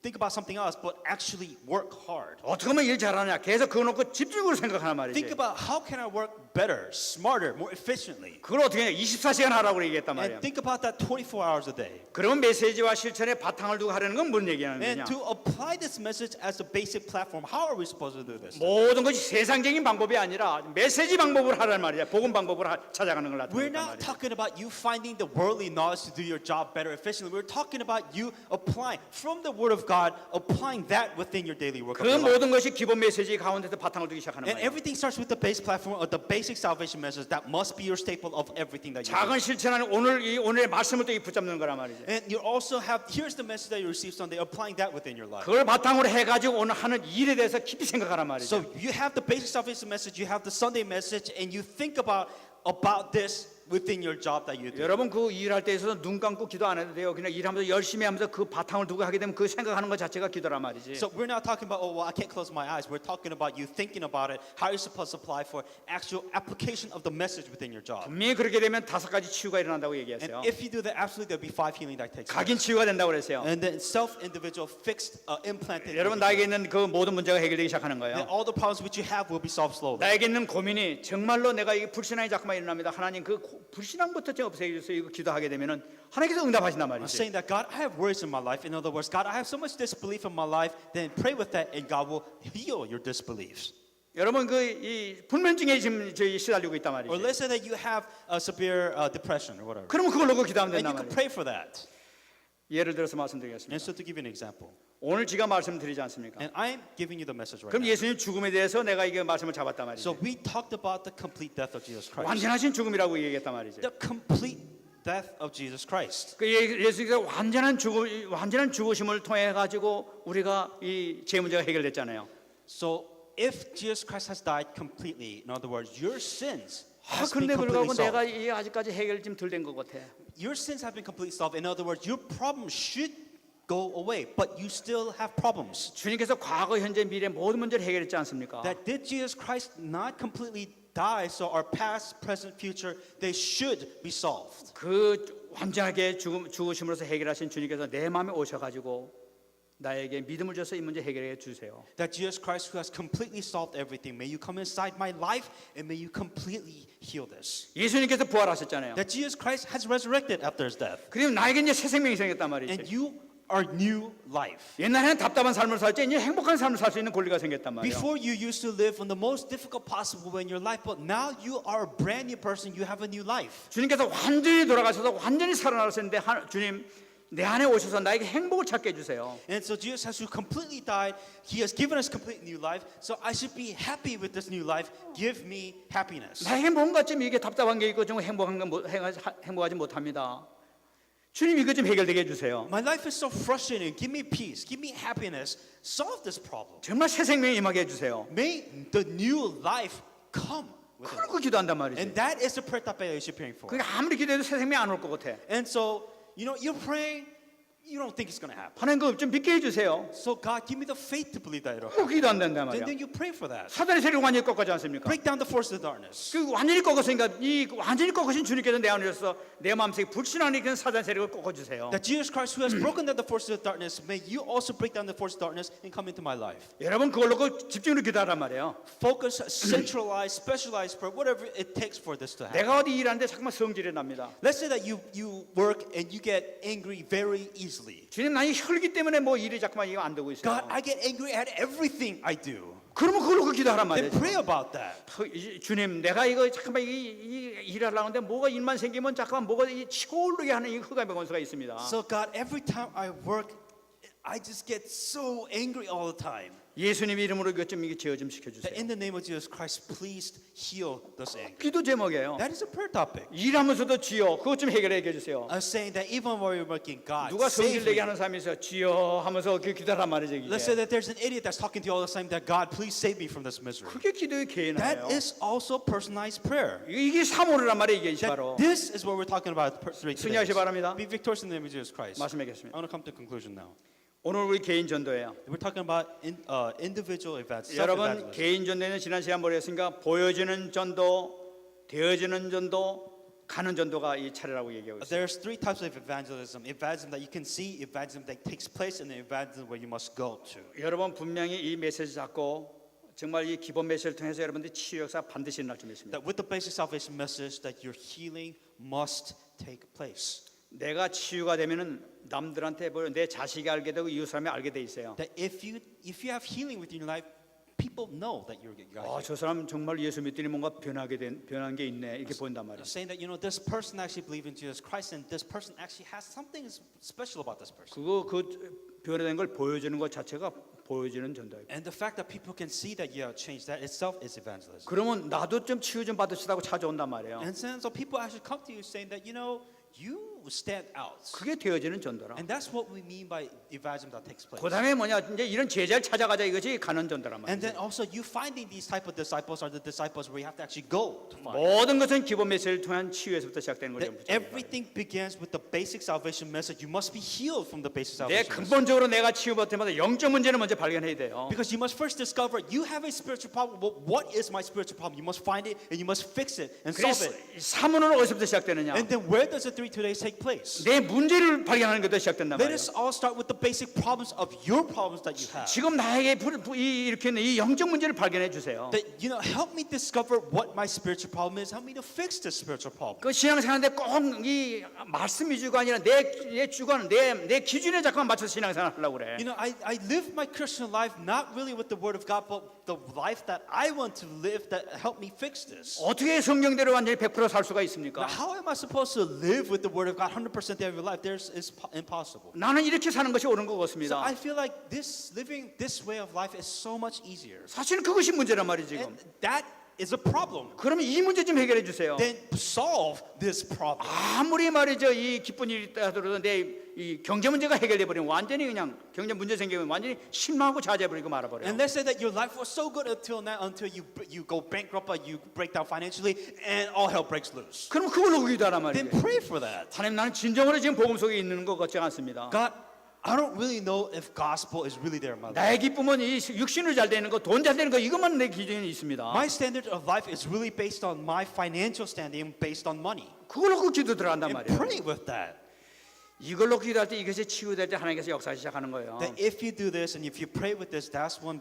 think about something else, but actually work hard. 어떻게 하면 일 잘하냐? 계속 그거 놓고 집중적으로 생각하란 말이지. Think about how can I work better, smarter, more efficiently. 그걸 어떻게 해? 24시간 하라고 얘기했단 말이야. And think about that 24 hours a day. 그러면 메시지와 실천에 바탕을 두고 하려는 건 뭔 얘기하는 And 거냐? to apply this message as a basic platform, how are we supposed to do this? 모든 것이 세상적인 방법이 아니라 메시지 방법으로 하란 말이야. 복음 방법으로 찾아가는 걸 We're 나타낸단 not 말이야. talking about you finding the worldly knowledge to do your job better efficiently. We're talking about you applying from the Word of God, applying that within your daily work. 그 모든 것이 기본 메시지 가운데서 바탕을 두기 시작하는 And 거예요. everything starts with the base platform of the basic salvation message. That must be your staple of everything that you do. 작은 실천하는 오늘의 말씀을 또 붙잡는 거란 말이죠. And you also have, here's the message that you received Sunday, applying that within your life. 그걸 바탕으로 해가지고 오늘 하는 일에 대해서 깊이 생각하란 말이죠. So you have the basic salvation message, you have the Sunday message, and you think about this within your job that you do. 여러분 그 일할 때 있어서 눈 감고 기도 안 해도 돼요. 그냥 일하면서 열심히 하면서 그 바탕을 두고 하게 되면 그 생각하는 것 자체가 기도란 말이지. So we're not talking about, oh, well, I can't close my eyes. We're talking about you thinking about it, how you're supposed to apply for actual application of the message within your job. 분명히 그렇게 되면 5가지 치유가 일어난다고 And 얘기했어요. if you do that, absolutely there'll be 5 healing that takes 각인 place. 치유가 된다고 그랬어요. And then self-individual fixed, implanted. 여러분 나에게 있는 그 모든 문제가 해결되기 시작하는 Then 거예요. all the problems which you have will be solved slowly. 나에게 있는 고민이 정말로 내가 이게 불신앙이 자꾸만 일어납니다. 하나님 그 불신앙부터 좀 없애게 해서 이거 기도하게 되면은 하나님께서 응답하신단 I'm 말이지. saying that God, I have worries in my life. In other words, God, I have so much disbelief in my life. Then pray with that, and God will heal your disbeliefs. 여러분 이 불면증에 지금 저희 시달리고 있단 Or 말이지. let's say that you have a severe depression or whatever, 그러면 그걸 놓고 기도하면 and 된단 you can 말이지. pray for that. 예를 들어서 And 말씀드리겠습니다. so to give you an example, 오늘 제가 말씀드리지 않습니까? and I'm giving you the message right 그럼 now. 예수님 죽음에 대해서 내가 이게 말씀을 잡았단 말이지. So we talked about the complete death of Jesus Christ. 완전하신 죽음이라고 얘기했단 말이지. The complete death of Jesus Christ. 그 예수님께서 완전한 죽으심을 통해 가지고 우리가 이 죄 문제가 해결됐잖아요. So if Jesus Christ has died completely, in other words, your sins has been 그런데 completely 불구하고 내가 solved. 이 아직까지 해결이 좀 덜 된 것 같아. Your sins have been completely solved. In other words, your problems should go away, but you still have problems. 주님께서 과거, 현재, 미래 모든 문제를 해결했지 않습니까? That did Jesus Christ not completely die, so our past, present, future, they should be solved. 그 완전하게 죽으심으로써 해결하신 주님께서 내 마음에 오셔가지고 나에게 믿음을 줘서 이 문제 해결해 주세요. That Jesus Christ, who has completely solved everything, may you come inside my life and may you completely heal this. 예수님께서 부활하셨잖아요. That Jesus Christ has resurrected after his death, 그리고 나에게 이제 새 생명이 생겼단 and 말이지. you are new life. 옛날에는 답답한 삶을 살지 이제 행복한 삶을 살 수 있는 권리가 생겼단 말이에요. Before you used to live in the most difficult possible way in your life, but now you are a brand new person. You have a new life. 주님께서 완전히 돌아가셔서 완전히 살아나셨는데 주님 내 안에 오셔서 나에게 행복을 찾게 해주세요. And so Jesus has completely died. He has given us complete new life. So I should be happy with this new life. Give me happiness. 나에게 뭔가 좀 이게 답답한 게 있고 좀 행복하지 못합니다. 주님 이거 좀 해결되게 해주세요. My life is so frustrating. Give me peace. Give me happiness. Solve this problem. 정말 새 생명이 임하게 해주세요. May the new life come with it. 그런 거 기도한단 말이지. And that is the prayer that you should be praying for. 그게 아무리 기도해도 새 생명이 안 올 것 같아. And so, you're praying, you don't think it's going to happen. 하나님 그거 좀 믿게 해주세요. So God, give me the faith to believe that it'll 그거 happen. 기도 안 된단 말이야. Then you pray for that. 사단의 세력을 완전히 꺾어지 않습니까? Break down the force of darkness. 그 완전히 꺾었으니까 이 완전히 꺾으신 주님께서 내 안에 오셔서 내 마음속에 불신하는 그 사단 세력을 꺾어주세요. That Jesus Christ, who has broken down the forces of darkness, may you also break down the force of darkness and come into my life. 여러분 그걸로 집중으로 기도하란 말이에요. Focus, centralize, specialize prayer, whatever it takes for this to happen. 내가 어디 일하는데 잠깐만 성질이 납니다. Let's say that you work and you get angry very easily. 주님 나이 혈기 때문에 뭐 일이 자꾸만 이거 안 되고 있어요. God, I get angry at everything I do. 그러면 그걸로 기도하란 Then 말이에요. pray about that. 주님 내가 이거 잠깐만 이 일하려고 하는데 뭐가 일만 생기면 잠깐만 뭐가 치고 오르게 하는 이 흑암의 권수가 있습니다. So God, every time I work, I just get so angry all the time. 예수님 이름으로 이것 좀 지어 좀 That 시켜주세요. in the name of Jesus Christ, please heal this anger. 기도 제목이에요. That is a prayer topic. 일하면서도 지어 그것 좀 해결해 주세요. I'm saying that even while you're working, God, 누가 save 성질 내게 me. 하는 사람이 있어 지어 하면서 그 기도하란 말이죠. Let's say 이게. that there's an idiot that's talking to you all the time that God, please save me from this misery. 그게 기도의 That 개인이에요. is also personalized prayer. 이게 사모르란 말이에요. 이게 That 바로 this is what we're talking about today. 승리하시 바랍니다. Be victorious in the name of Jesus Christ. I 말씀하겠습니다. want to come to conclusion now. 오늘 우리 개인 전도예요. We're talking about individual events. 여러분 self-evangelism. 개인 전도는 지난 시간 모르겠으니까 보여지는 전도, 되어지는 전도, 가는 전도가 이 차례라고 얘기하고 있어요. There's three types of evangelism. Evangelism that you can see, evangelism that takes place, and the evangelism where you must go to. 여러분 분명히 이 메시지 잡고 정말 이 기본 메시지를 통해서 여러분들이 치유 역사 반드시 일어날 줄 믿습니다. That with the basic salvation message that your healing must take place. 내가 치유가 되면은 남들한테 내 자식이 알게 되고 이웃 사람이 알게 돼 있어요. That if you have healing within your life, people know that you got healed. 저 사람 정말 예수 믿더니 뭔가 변한 게 있네 이렇게 본단 말이에요. Saying that this person actually believes in Jesus Christ, and this person actually has something special about this person. 그 변화된 걸 보여주는 것 자체가 보여지는 전도예요. And the fact that people can see that you have changed, that itself is evangelism. 그러면 나도 좀 치유 좀 받으시다고 찾아온단 말이에요. And so people actually come to you saying that you stand out. 그게 되어지는 전도라. And that's what we mean by evangelism that takes place. 그다음에 뭐냐 이제 이런 제자를 찾아가자 이것이 가는 전도란 And 말이에요. then also you finding these type of disciples are the disciples where you have to actually go to find. 모든 것은 기본 메시지를 통한 치유에서부터 시작되는 거죠. That everything begins with the basic salvation message. You must be healed from the basic 내 salvation message. 근본적으로 내가 치유받을 때마다 영적 문제는 먼저 발견해야 돼요. Because you must first discover you have a spiritual problem. Well, what is my spiritual problem? You must find it and you must fix it and solve 그래서 it. 사문은 어디서부터 시작되느냐? And then where does the 3 2 days take take place. 내 문제를 발견하는 것도 시작된단 Let 말이에요. us all start with the basic problems of your problems that you have. 지금 나에게 이렇게 있는 이 영적 문제를 발견해 주세요. That help me discover what my spiritual problem is. Help me to fix this spiritual problem. 그 신앙생활인데 꼭 이 말씀 위주가 아니라 내 주관, 내 기준에 잠깐 맞춰서 신앙생활 하려고 그래. I live my Christian life not really with the Word of God, but the life that I want to live that help me fix this. 어떻게 성경대로 완전히 100%살 수가 Now, 있습니까? how am I supposed to live with the Word of God 100% of your life? It's impossible. 나는 이렇게 사는 것이 옳은 것 So 같습니다. I feel like living this way of life is so much easier. 사실은 그것이 문제란 말이지 지금. And that is a problem. 그러면 이 문제 좀 해결해 주세요. Then solve this problem. 아무리 말이죠 이 기쁜 일이 있다 하더라도 내 이 경제 문제가 해결돼 버리면 완전히 그냥 경제 문제 생기면 완전히 실망하고 좌절해버리고 말아버려. And let's say that your life was so good until now, until you go bankrupt, or you break down financially, and all hell breaks loose. 그럼 그걸로 기도하란 Then 말이에요. pray for that. 하나님 나는 진정으로 지금 복음 속에 있는 것 같지 않습니다. God, I don't really know if gospel is really there in my life. 나의 기쁨은 이 육신으로 잘 되는 거, 돈 잘 되는 거 이것만 내 기준이 있습니다. My standard of life is really based on my financial standing, based on money. 그걸로 그 기도 들어간단 And 말이에요. pray with that. 이걸로 기도할 때 이것이 치유될 때 하나님께서 역사 시작하는 거예요. That if you do this and if you pray with this, that's when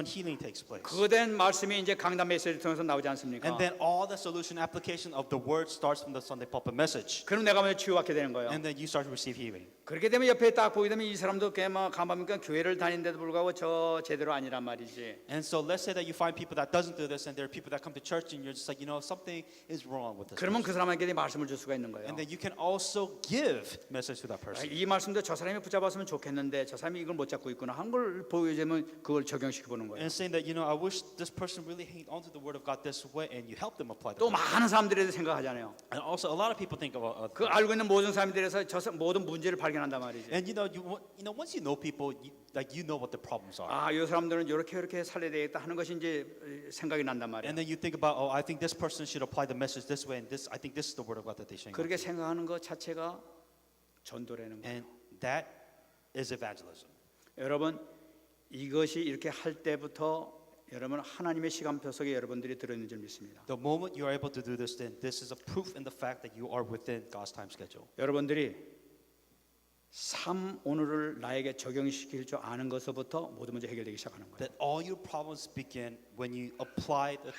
healing takes place. 그된 말씀이 이제 강단 메시지를 통해서 나오지 않습니까? And then all the solution application of the word starts from the Sunday pulpit message. 그럼 내가 먼저 치유받게 되는 거예요. And then you start to receive healing. 그렇게 되면 옆에 딱 보게 되면 이 사람도 그막 가만보니까 교회를 다니는데도 불구하고 저 제대로 아니란 말이지. And so let's say that you find people that doesn't do this, and there are people that come to church, and you're just like, something is wrong with this. 그러면 그 사람에게 말씀을 줄 수가 있는 거예요. And then you can also give message to that person. 이 말씀도 저 사람이 붙잡았으면 좋겠는데 저 사람이 이걸 못 잡고 있구나 한 걸 보여주면 그걸 적용시켜 보는 거예요. And saying that I wish this person really hanged on to the word of God this way, and you help them apply the 또 word. 많은 사람들에 대해 생각하잖아요. And also a lot of people think about 그 알고 있는 모든 사람들에 대해서 저 모든 문제를 발견한단 말이지. and once you know people, you know what the problems are. 아, 이 사람들은 이렇게 살아야 되겠다 하는 것이 이제 생각이 난단 말이에요. And then you think about, I think this person should apply the message this way, and I think this is the word of God that they should. 그렇게 생각하는 것 자체가 전도라는 거예요. And that is evangelism. 여러분 이것이 이렇게 할 때부터 여러분 하나님의 시간표 속에 여러분들이 들어있는 줄 믿습니다. The moment you are able to do this, then this is a proof in the fact that you are within God's time schedule. 여러분들이 삶 오늘을 나에게 적용시킬 줄 아는 것부터 모든 문제 해결되기 시작하는 거예요. That all your problems begin when you apply the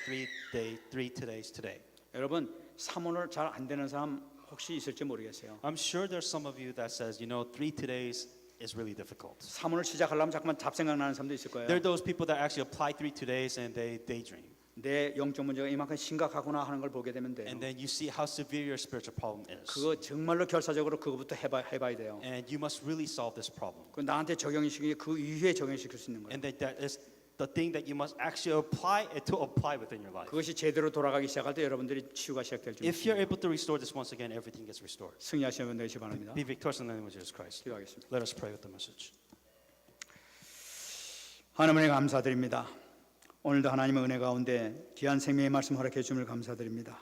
3 today's today. 여러분 삶 오늘 잘 안 되는 사람 혹시 있을지 모르겠어요. I'm sure there's some of you that says, 3 today's is really difficult. 삶 오늘 시작하려면 자꾸만 잡생각 나는 사람도 있을 거예요. There are those people that actually apply 3 today's and they daydream. 내 영적 문제가 이만큼 심각하구나 하는 걸 보게 되면 돼요. And then you see how severe your spiritual problem is. 그거 정말로 결사적으로 그거부터 해봐야 돼요. And you must really solve this problem. 그 나한테 적용시키기 그 이후에 적용시킬 수 있는 거예요. And that is the thing that you must actually apply within your life. 그것이 제대로 돌아가기 시작할 때 여러분들이 치유가 시작될 줄 If you're 믿습니다. able to restore this once again, everything gets restored. 승리하시는 분 되시기 바랍니다. Be victorious in the name of Jesus Christ. 기도하겠습니다. Let us pray with the message. 하나님께 감사드립니다. 오늘도 하나님의 은혜 가운데 귀한 생명의 말씀 허락해 주심을 감사드립니다.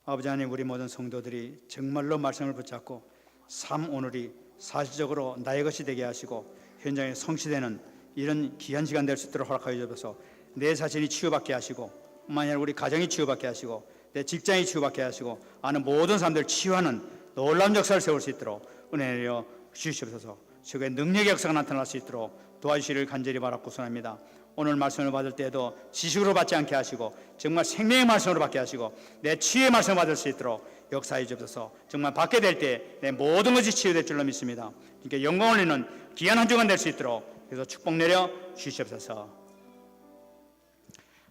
아버지 하나님 우리 모든 성도들이 정말로 말씀을 붙잡고 삶 오늘이 사실적으로 나의 것이 되게 하시고 현장에 성취되는 이런 귀한 시간 될 수 있도록 허락하여 주셔서 내 자신이 치유받게 하시고 만약 우리 가정이 치유받게 하시고 내 직장이 치유받게 하시고 아는 모든 사람들 치유하는 놀라운 역사를 세울 수 있도록 은혜 내려 주시옵소서. 주의 능력의 역사가 나타날 수 있도록 도와주시기를 간절히 바라고 소원합니다. 오늘 말씀을 받을 때에도 지식으로 받지 않게 하시고 정말 생명의 말씀으로 받게 하시고 내 치유의 말씀을 받을 수 있도록 역사해 주옵소서. 정말 받게 될 때 내 모든 것이 치유될 줄로 믿습니다. 그러니까 영광을 내는 귀한 한 주간 될 수 있도록 그래서 축복 내려 주시옵소서.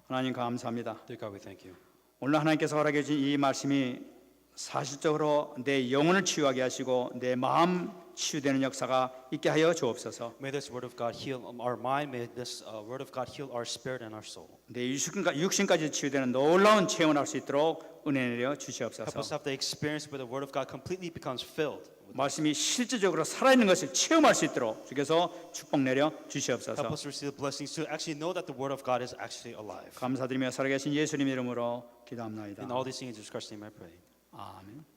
하나님 감사합니다. Dear God, we thank you. 오늘 하나님께서 허락해 주신 이 말씀이 사실적으로 내 영혼을 치유하게 하시고 내 마음 치유되는 역사가 있게 하여 주옵소서. May this word of God heal our mind. May this word of God heal our spirit and our soul. 내 육신까지 치유되는 놀라운 체험을 할 수 있도록 은혜 내려 Help 주시옵소서. us have the experience where the word of God completely becomes filled. 말씀이 실질적으로 살아있는 것을 체험할 수 있도록 주께서 축복 내려 Help 주시옵소서. us receive the blessings to actually know that the word of God is actually alive. 감사드리며 살아계신 예수님 이름으로 기도합나이다. In all these things, in Jesus Christ's name I pray. 아멘.